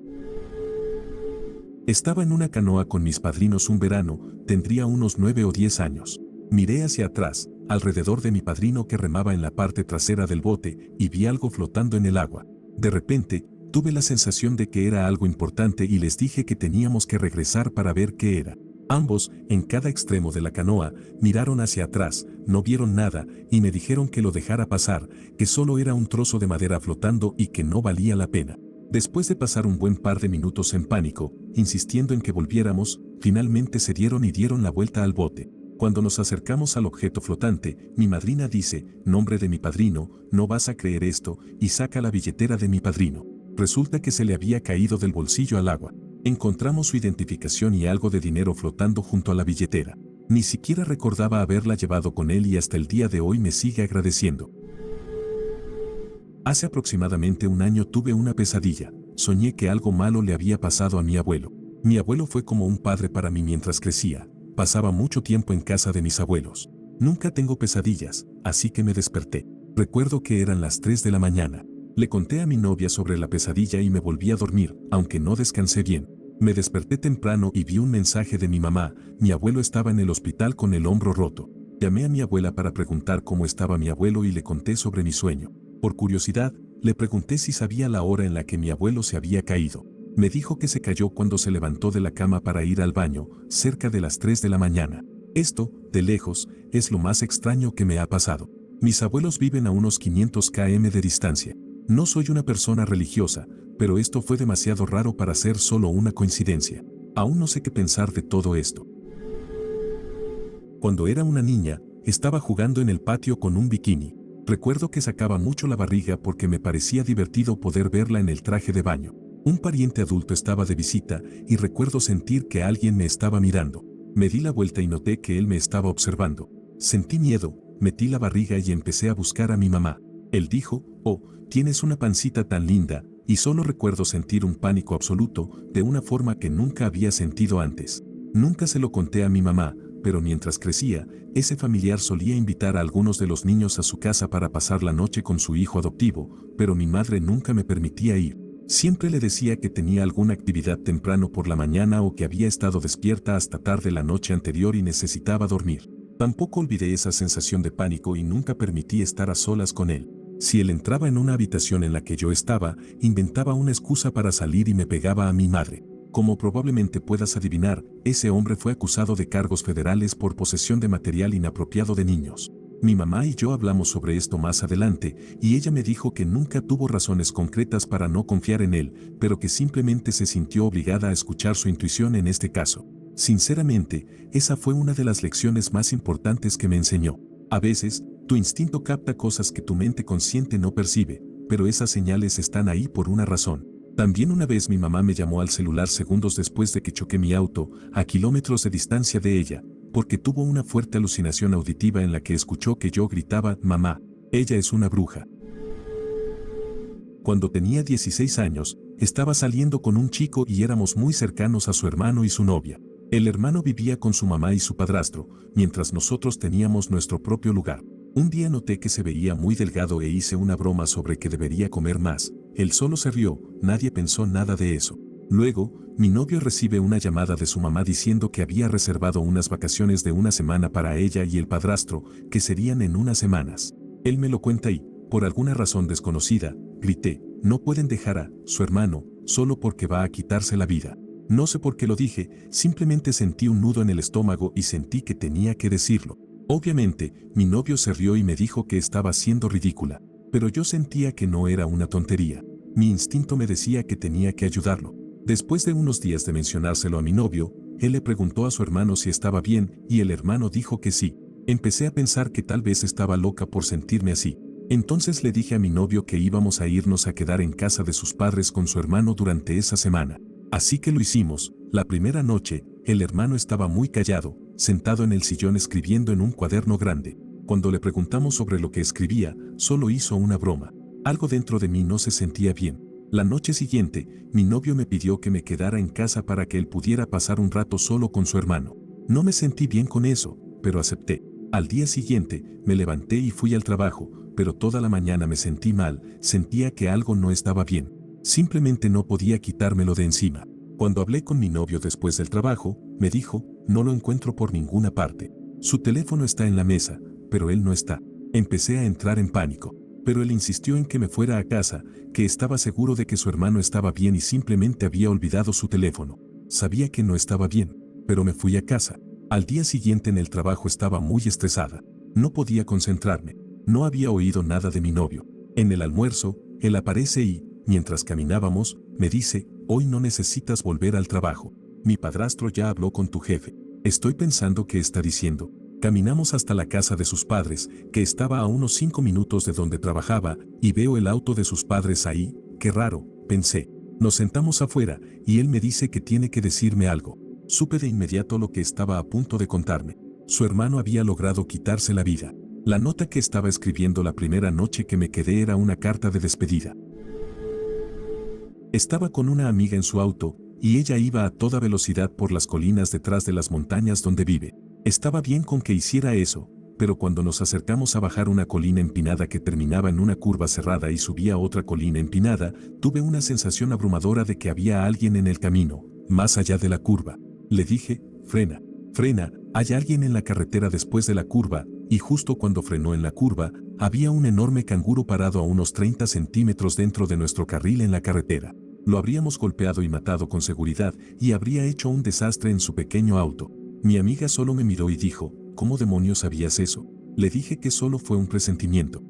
Estaba en una canoa con mis padrinos un verano, tendría unos 9 o 10 años. Miré hacia atrás, alrededor de mi padrino que remaba en la parte trasera del bote, y vi algo flotando en el agua. De repente, tuve la sensación de que era algo importante y les dije que teníamos que regresar para ver qué era. Ambos, en cada extremo de la canoa, miraron hacia atrás, no vieron nada, y me dijeron que lo dejara pasar, que solo era un trozo de madera flotando y que no valía la pena. Después de pasar un buen par de minutos en pánico, insistiendo en que volviéramos, finalmente cedieron y dieron la vuelta al bote. Cuando nos acercamos al objeto flotante, mi madrina dice, nombre de mi padrino, no vas a creer esto, y saca la billetera de mi padrino. Resulta que se le había caído del bolsillo al agua. Encontramos su identificación y algo de dinero flotando junto a la billetera. Ni siquiera recordaba haberla llevado con él y hasta el día de hoy me sigue agradeciendo. Hace aproximadamente un año tuve una pesadilla. Soñé que algo malo le había pasado a mi abuelo. Mi abuelo fue como un padre para mí mientras crecía. Pasaba mucho tiempo en casa de mis abuelos. Nunca tengo pesadillas, así que me desperté. Recuerdo que eran las 3 de la mañana. Le conté a mi novia sobre la pesadilla y me volví a dormir, aunque no descansé bien. Me desperté temprano y vi un mensaje de mi mamá. Mi abuelo estaba en el hospital con el hombro roto. Llamé a mi abuela para preguntar cómo estaba mi abuelo y le conté sobre mi sueño. Por curiosidad, le pregunté si sabía la hora en la que mi abuelo se había caído. Me dijo que se cayó cuando se levantó de la cama para ir al baño, cerca de las 3 de la mañana. Esto, de lejos, es lo más extraño que me ha pasado. Mis abuelos viven a unos 500 km de distancia. No soy una persona religiosa, pero esto fue demasiado raro para ser solo una coincidencia. Aún no sé qué pensar de todo esto. Cuando era una niña, estaba jugando en el patio con un bikini. Recuerdo que sacaba mucho la barriga porque me parecía divertido poder verla en el traje de baño. Un pariente adulto estaba de visita y recuerdo sentir que alguien me estaba mirando. Me di la vuelta y noté que él me estaba observando. Sentí miedo, metí la barriga y empecé a buscar a mi mamá. Él dijo, Oh, tienes una pancita tan linda, y solo recuerdo sentir un pánico absoluto, de una forma que nunca había sentido antes. Nunca se lo conté a mi mamá, pero mientras crecía, ese familiar solía invitar a algunos de los niños a su casa para pasar la noche con su hijo adoptivo, pero mi madre nunca me permitía ir. Siempre le decía que tenía alguna actividad temprano por la mañana o que había estado despierta hasta tarde la noche anterior y necesitaba dormir. Tampoco olvidé esa sensación de pánico y nunca permití estar a solas con él. Si él entraba en una habitación en la que yo estaba, inventaba una excusa para salir y me pegaba a mi madre. Como probablemente puedas adivinar, ese hombre fue acusado de cargos federales por posesión de material inapropiado de niños. Mi mamá y yo hablamos sobre esto más adelante, y ella me dijo que nunca tuvo razones concretas para no confiar en él, pero que simplemente se sintió obligada a escuchar su intuición en este caso. Sinceramente, esa fue una de las lecciones más importantes que me enseñó. A veces, tu instinto capta cosas que tu mente consciente no percibe, pero esas señales están ahí por una razón. También una vez mi mamá me llamó al celular segundos después de que choqué mi auto, a kilómetros de distancia de ella, porque tuvo una fuerte alucinación auditiva en la que escuchó que yo gritaba, «Mamá, ella es una bruja». Cuando tenía 16 años, estaba saliendo con un chico y éramos muy cercanos a su hermano y su novia. El hermano vivía con su mamá y su padrastro, mientras nosotros teníamos nuestro propio lugar. Un día noté que se veía muy delgado e hice una broma sobre que debería comer más. Él solo se rió, nadie pensó nada de eso. Luego, mi novio recibe una llamada de su mamá diciendo que había reservado unas vacaciones de una semana para ella y el padrastro, que serían en unas semanas. Él me lo cuenta y, por alguna razón desconocida, grité, no pueden dejar a su hermano, solo porque va a quitarse la vida. No sé por qué lo dije, simplemente sentí un nudo en el estómago y sentí que tenía que decirlo. Obviamente, mi novio se rió y me dijo que estaba siendo ridícula, pero yo sentía que no era una tontería. Mi instinto me decía que tenía que ayudarlo. Después de unos días de mencionárselo a mi novio, él le preguntó a su hermano si estaba bien y el hermano dijo que sí. Empecé a pensar que tal vez estaba loca por sentirme así. Entonces le dije a mi novio que íbamos a irnos a quedar en casa de sus padres con su hermano durante esa semana. Así que lo hicimos. La primera noche, el hermano estaba muy callado, sentado en el sillón escribiendo en un cuaderno grande. Cuando le preguntamos sobre lo que escribía, solo hizo una broma. Algo dentro de mí no se sentía bien. La noche siguiente, mi novio me pidió que me quedara en casa para que él pudiera pasar un rato solo con su hermano. No me sentí bien con eso, pero acepté. Al día siguiente, me levanté y fui al trabajo, pero toda la mañana me sentí mal, sentía que algo no estaba bien. Simplemente no podía quitármelo de encima. Cuando hablé con mi novio después del trabajo, me dijo, no lo encuentro por ninguna parte. Su teléfono está en la mesa, pero él no está. Empecé a entrar en pánico, pero él insistió en que me fuera a casa, que estaba seguro de que su hermano estaba bien y simplemente había olvidado su teléfono. Sabía que no estaba bien, pero me fui a casa. Al día siguiente en el trabajo estaba muy estresada. No podía concentrarme. No había oído nada de mi novio. En el almuerzo, él aparece y, mientras caminábamos, me dice, hoy no necesitas volver al trabajo. Mi padrastro ya habló con tu jefe. Estoy pensando qué está diciendo. Caminamos hasta la casa de sus padres, que estaba a unos 5 minutos de donde trabajaba, y veo el auto de sus padres ahí. Qué raro, pensé. Nos sentamos afuera, y él me dice que tiene que decirme algo. Supe de inmediato lo que estaba a punto de contarme. Su hermano había logrado quitarse la vida. La nota que estaba escribiendo la primera noche que me quedé era una carta de despedida. Estaba con una amiga en su auto, y ella iba a toda velocidad por las colinas detrás de las montañas donde vive. Estaba bien con que hiciera eso, pero cuando nos acercamos a bajar una colina empinada que terminaba en una curva cerrada y subía otra colina empinada, tuve una sensación abrumadora de que había alguien en el camino, más allá de la curva. Le dije, frena, frena, hay alguien en la carretera después de la curva, y justo cuando frenó en la curva, había un enorme canguro parado a unos 30 centímetros dentro de nuestro carril en la carretera. Lo habríamos golpeado y matado con seguridad y habría hecho un desastre en su pequeño auto. Mi amiga solo me miró y dijo, ¿cómo demonios sabías eso? Le dije que solo fue un presentimiento.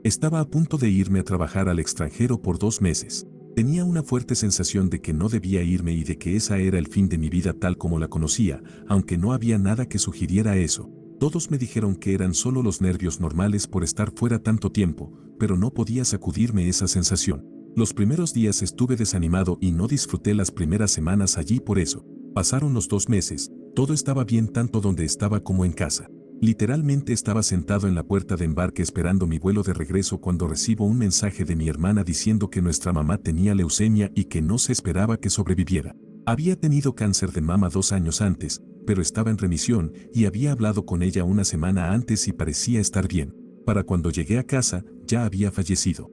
Estaba a punto de irme a trabajar al extranjero por 2 meses. Tenía una fuerte sensación de que no debía irme y de que esa era el fin de mi vida tal como la conocía, aunque no había nada que sugiriera eso. Todos me dijeron que eran solo los nervios normales por estar fuera tanto tiempo, pero no podía sacudirme esa sensación. Los primeros días estuve desanimado y no disfruté las primeras semanas allí por eso. Pasaron los 2 meses, todo estaba bien tanto donde estaba como en casa. Literalmente estaba sentado en la puerta de embarque esperando mi vuelo de regreso cuando recibo un mensaje de mi hermana diciendo que nuestra mamá tenía leucemia y que no se esperaba que sobreviviera. Había tenido cáncer de mama 2 años antes, pero estaba en remisión y había hablado con ella una semana antes y parecía estar bien. Para cuando llegué a casa, ya había fallecido.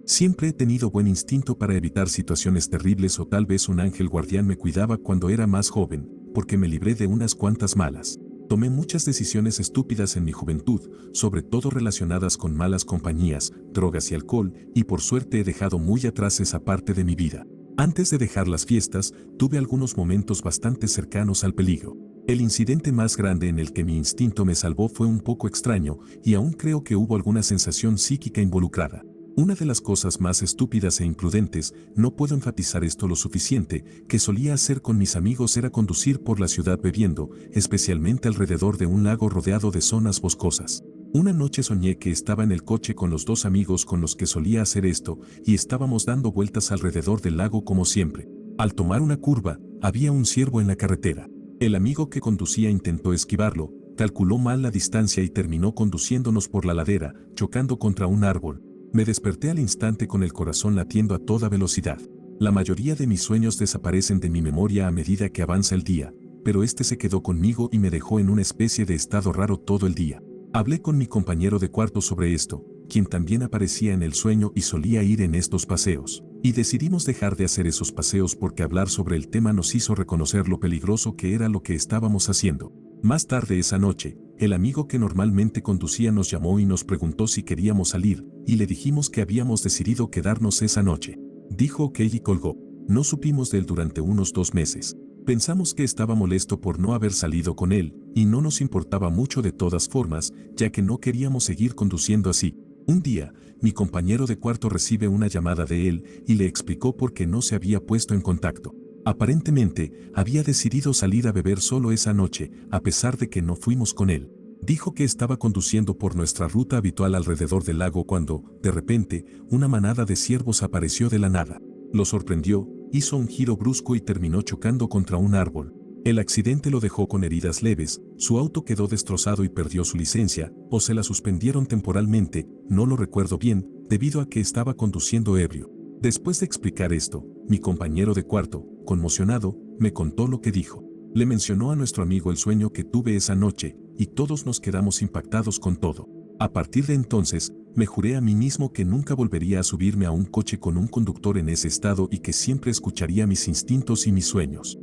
Siempre he tenido buen instinto para evitar situaciones terribles o tal vez un ángel guardián me cuidaba cuando era más joven, porque me libré de unas cuantas malas. Tomé muchas decisiones estúpidas en mi juventud, sobre todo relacionadas con malas compañías, drogas y alcohol, y por suerte he dejado muy atrás esa parte de mi vida. Antes de dejar las fiestas, tuve algunos momentos bastante cercanos al peligro. El incidente más grande en el que mi instinto me salvó fue un poco extraño, y aún creo que hubo alguna sensación psíquica involucrada. Una de las cosas más estúpidas e imprudentes, no puedo enfatizar esto lo suficiente, que solía hacer con mis amigos era conducir por la ciudad bebiendo, especialmente alrededor de un lago rodeado de zonas boscosas. Una noche soñé que estaba en el coche con los 2 amigos con los que solía hacer esto, y estábamos dando vueltas alrededor del lago como siempre. Al tomar una curva, había un ciervo en la carretera. El amigo que conducía intentó esquivarlo, calculó mal la distancia y terminó conduciéndonos por la ladera, chocando contra un árbol. Me desperté al instante con el corazón latiendo a toda velocidad. La mayoría de mis sueños desaparecen de mi memoria a medida que avanza el día, pero este se quedó conmigo y me dejó en una especie de estado raro todo el día. Hablé con mi compañero de cuarto sobre esto, quien también aparecía en el sueño y solía ir en estos paseos. Y decidimos dejar de hacer esos paseos porque hablar sobre el tema nos hizo reconocer lo peligroso que era lo que estábamos haciendo. Más tarde esa noche, el amigo que normalmente conducía nos llamó y nos preguntó si queríamos salir, y le dijimos que habíamos decidido quedarnos esa noche. Dijo ok y colgó. No supimos de él durante unos 2 meses. Pensamos que estaba molesto por no haber salido con él, y no nos importaba mucho de todas formas, ya que no queríamos seguir conduciendo así. Un día, mi compañero de cuarto recibe una llamada de él y le explicó por qué no se había puesto en contacto. Aparentemente, había decidido salir a beber solo esa noche, a pesar de que no fuimos con él. Dijo que estaba conduciendo por nuestra ruta habitual alrededor del lago cuando, de repente, una manada de ciervos apareció de la nada. Lo sorprendió, hizo un giro brusco y terminó chocando contra un árbol. El accidente lo dejó con heridas leves, su auto quedó destrozado y perdió su licencia, o se la suspendieron temporalmente, no lo recuerdo bien, debido a que estaba conduciendo ebrio. Después de explicar esto, mi compañero de cuarto, conmocionado, me contó lo que dijo. Le mencionó a nuestro amigo el sueño que tuve esa noche, y todos nos quedamos impactados con todo. A partir de entonces, me juré a mí mismo que nunca volvería a subirme a un coche con un conductor en ese estado y que siempre escucharía mis instintos y mis sueños.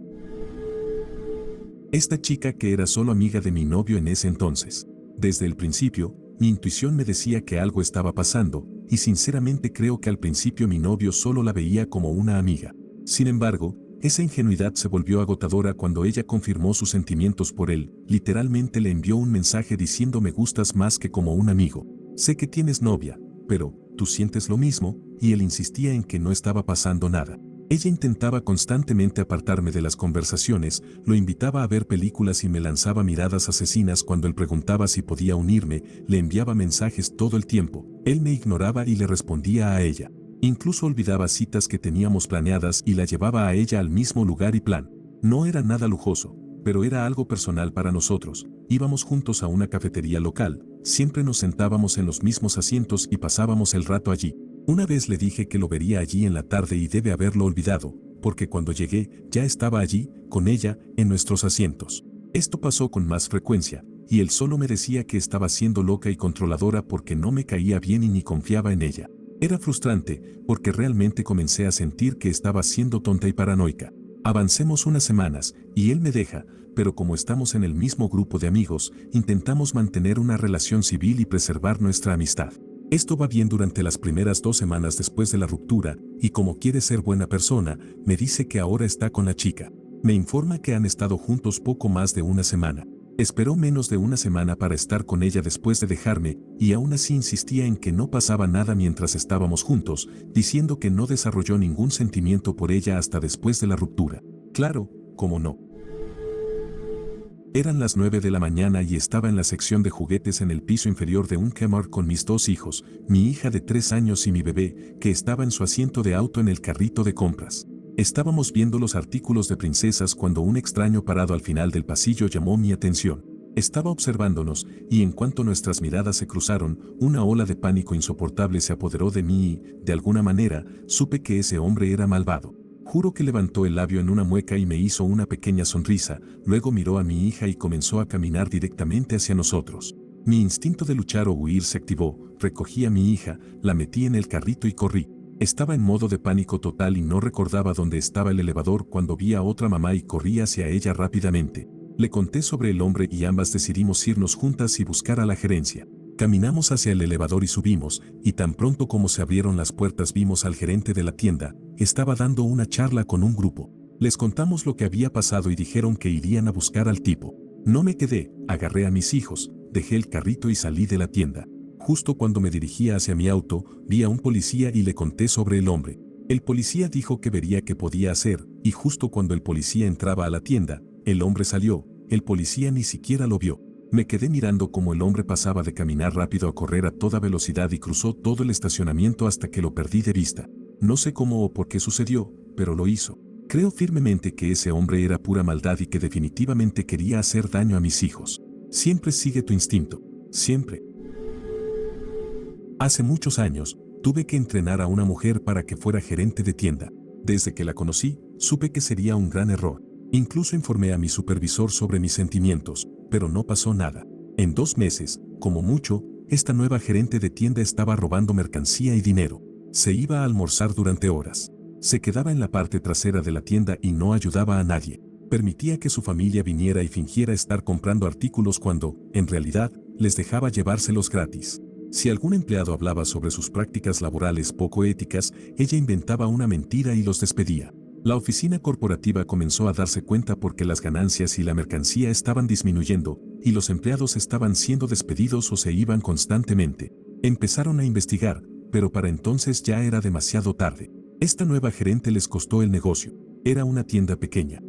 Esta chica que era solo amiga de mi novio en ese entonces. Desde el principio, mi intuición me decía que algo estaba pasando, y sinceramente creo que al principio mi novio solo la veía como una amiga. Sin embargo, esa ingenuidad se volvió agotadora cuando ella confirmó sus sentimientos por él, literalmente le envió un mensaje diciendo me gustas más que como un amigo. Sé que tienes novia, pero, ¿tú sientes lo mismo? Y él insistía en que no estaba pasando nada. Ella intentaba constantemente apartarme de las conversaciones, lo invitaba a ver películas y me lanzaba miradas asesinas cuando él preguntaba si podía unirme, le enviaba mensajes todo el tiempo, él me ignoraba y le respondía a ella. Incluso olvidaba citas que teníamos planeadas y la llevaba a ella al mismo lugar y plan. No era nada lujoso, pero era algo personal para nosotros. Íbamos juntos a una cafetería local, siempre nos sentábamos en los mismos asientos y pasábamos el rato allí. Una vez le dije que lo vería allí en la tarde y debe haberlo olvidado, porque cuando llegué ya estaba allí, con ella, en nuestros asientos. Esto pasó con más frecuencia, y él solo me decía que estaba siendo loca y controladora porque no me caía bien y ni confiaba en ella. Era frustrante, porque realmente comencé a sentir que estaba siendo tonta y paranoica. Avancemos unas semanas, y él me deja, pero como estamos en el mismo grupo de amigos, intentamos mantener una relación civil y preservar nuestra amistad. Esto va bien durante las primeras 2 semanas después de la ruptura, y como quiere ser buena persona, me dice que ahora está con la chica. Me informa que han estado juntos poco más de una semana. Esperó menos de una semana para estar con ella después de dejarme, y aún así insistía en que no pasaba nada mientras estábamos juntos, diciendo que no desarrolló ningún sentimiento por ella hasta después de la ruptura. Claro, cómo no. Eran las 9 de la mañana y estaba en la sección de juguetes en el piso inferior de un Kmart con mis 2 hijos, mi hija de 3 años y mi bebé, que estaba en su asiento de auto en el carrito de compras. Estábamos viendo los artículos de princesas cuando un extraño parado al final del pasillo llamó mi atención. Estaba observándonos, y en cuanto nuestras miradas se cruzaron, una ola de pánico insoportable se apoderó de mí y, de alguna manera, supe que ese hombre era malvado. Juro que levantó el labio en una mueca y me hizo una pequeña sonrisa, luego miró a mi hija y comenzó a caminar directamente hacia nosotros. Mi instinto de luchar o huir se activó, recogí a mi hija, la metí en el carrito y corrí. Estaba en modo de pánico total y no recordaba dónde estaba el elevador cuando vi a otra mamá y corrí hacia ella rápidamente. Le conté sobre el hombre y ambas decidimos irnos juntas y buscar a la gerencia. Caminamos hacia el elevador y subimos, y tan pronto como se abrieron las puertas vimos al gerente de la tienda. Estaba dando una charla con un grupo. Les contamos lo que había pasado y dijeron que irían a buscar al tipo. No me quedé, agarré a mis hijos, dejé el carrito y salí de la tienda. Justo cuando me dirigía hacia mi auto, vi a un policía y le conté sobre el hombre. El policía dijo que vería qué podía hacer, y justo cuando el policía entraba a la tienda, el hombre salió. El policía ni siquiera lo vio. Me quedé mirando cómo el hombre pasaba de caminar rápido a correr a toda velocidad y cruzó todo el estacionamiento hasta que lo perdí de vista. No sé cómo o por qué sucedió, pero lo hizo. Creo firmemente que ese hombre era pura maldad y que definitivamente quería hacer daño a mis hijos. Siempre sigue tu instinto. Siempre. Hace muchos años, tuve que entrenar a una mujer para que fuera gerente de tienda. Desde que la conocí, supe que sería un gran error. Incluso informé a mi supervisor sobre mis sentimientos, pero no pasó nada. En 2 meses, como mucho, esta nueva gerente de tienda estaba robando mercancía y dinero. Se iba a almorzar durante horas. Se quedaba en la parte trasera de la tienda y no ayudaba a nadie. Permitía que su familia viniera y fingiera estar comprando artículos cuando, en realidad, les dejaba llevárselos gratis. Si algún empleado hablaba sobre sus prácticas laborales poco éticas, ella inventaba una mentira y los despedía. La oficina corporativa comenzó a darse cuenta porque las ganancias y la mercancía estaban disminuyendo, y los empleados estaban siendo despedidos o se iban constantemente. Empezaron a investigar, pero para entonces ya era demasiado tarde. Esta nueva gerente les costó el negocio. Era una tienda pequeña.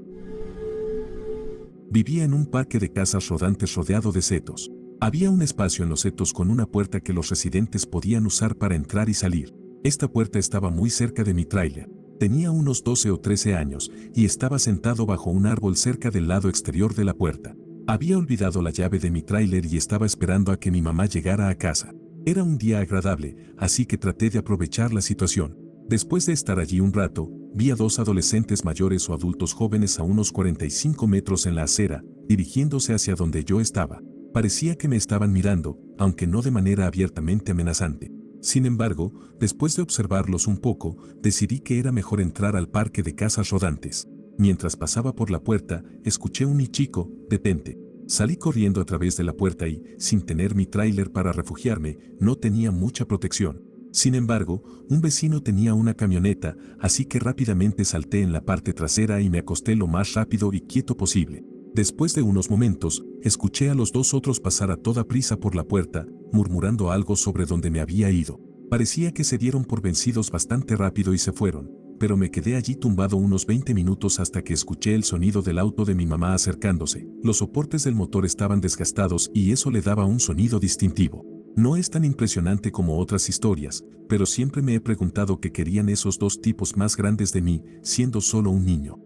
Vivía en un parque de casas rodantes rodeado de setos. Había un espacio en los setos con una puerta que los residentes podían usar para entrar y salir. Esta puerta estaba muy cerca de mi tráiler. Tenía unos 12 o 13 años y estaba sentado bajo un árbol cerca del lado exterior de la puerta. Había olvidado la llave de mi tráiler y estaba esperando a que mi mamá llegara a casa. Era un día agradable, así que traté de aprovechar la situación. Después de estar allí un rato, vi a 2 adolescentes mayores o adultos jóvenes a unos 45 metros en la acera, dirigiéndose hacia donde yo estaba. Parecía que me estaban mirando, aunque no de manera abiertamente amenazante. Sin embargo, después de observarlos un poco, decidí que era mejor entrar al parque de casas rodantes. Mientras pasaba por la puerta, escuché un chico, detente. Salí corriendo a través de la puerta y, sin tener mi tráiler para refugiarme, no tenía mucha protección. Sin embargo, un vecino tenía una camioneta, así que rápidamente salté en la parte trasera y me acosté lo más rápido y quieto posible. Después de unos momentos, escuché a los 2 otros pasar a toda prisa por la puerta, murmurando algo sobre dónde me había ido. Parecía que se dieron por vencidos bastante rápido y se fueron, pero me quedé allí tumbado unos 20 minutos hasta que escuché el sonido del auto de mi mamá acercándose. Los soportes del motor estaban desgastados y eso le daba un sonido distintivo. No es tan impresionante como otras historias, pero siempre me he preguntado qué querían esos 2 tipos más grandes de mí, siendo solo un niño.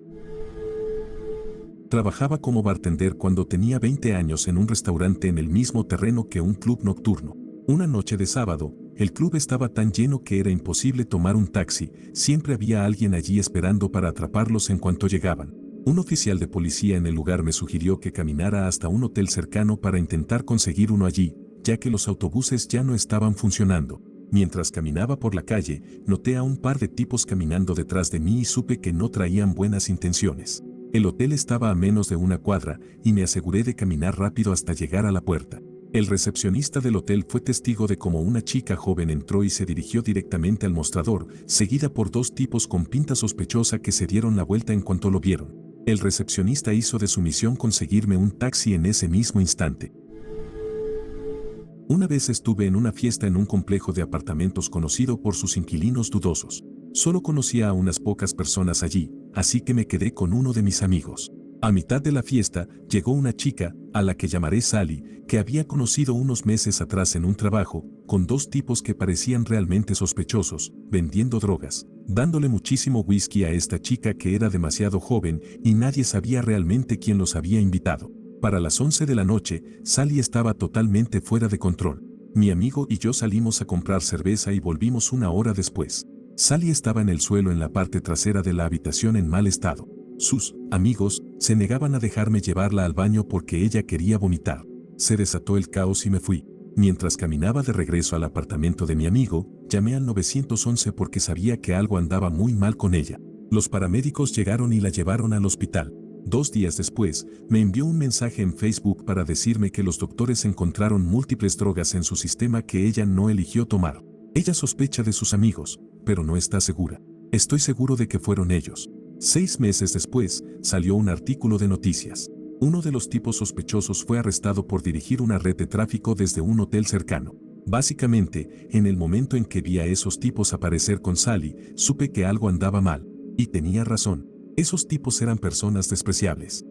Trabajaba como bartender cuando tenía 20 años en un restaurante en el mismo terreno que un club nocturno. Una noche de sábado, el club estaba tan lleno que era imposible tomar un taxi, siempre había alguien allí esperando para atraparlos en cuanto llegaban. Un oficial de policía en el lugar me sugirió que caminara hasta un hotel cercano para intentar conseguir uno allí, ya que los autobuses ya no estaban funcionando. Mientras caminaba por la calle, noté a un par de tipos caminando detrás de mí y supe que no traían buenas intenciones. El hotel estaba a menos de 1 cuadra y me aseguré de caminar rápido hasta llegar a la puerta. El recepcionista del hotel fue testigo de cómo una chica joven entró y se dirigió directamente al mostrador, seguida por 2 tipos con pinta sospechosa que se dieron la vuelta en cuanto lo vieron. El recepcionista hizo de su misión conseguirme un taxi en ese mismo instante. Una vez estuve en una fiesta en un complejo de apartamentos conocido por sus inquilinos dudosos. Solo conocía a unas pocas personas allí, así que me quedé con uno de mis amigos. A mitad de la fiesta, llegó una chica, a la que llamaré Sally, que había conocido unos meses atrás en un trabajo, con 2 tipos que parecían realmente sospechosos, vendiendo drogas, dándole muchísimo whisky a esta chica que era demasiado joven y nadie sabía realmente quién los había invitado. Para las 11 de la noche, Sally estaba totalmente fuera de control. Mi amigo y yo salimos a comprar cerveza y volvimos una hora después. Sally estaba en el suelo en la parte trasera de la habitación en mal estado. Sus amigos se negaban a dejarme llevarla al baño porque ella quería vomitar. Se desató el caos y me fui. Mientras caminaba de regreso al apartamento de mi amigo, llamé al 911 porque sabía que algo andaba muy mal con ella. Los paramédicos llegaron y la llevaron al hospital. 2 días después, me envió un mensaje en Facebook para decirme que los doctores encontraron múltiples drogas en su sistema que ella no eligió tomar. Ella sospecha de sus amigos, pero no está segura. Estoy seguro de que fueron ellos. 6 meses después, salió un artículo de noticias. Uno de los tipos sospechosos fue arrestado por dirigir una red de tráfico desde un hotel cercano. Básicamente, en el momento en que vi a esos tipos aparecer con Sally, supe que algo andaba mal. Y tenía razón. Esos tipos eran personas despreciables.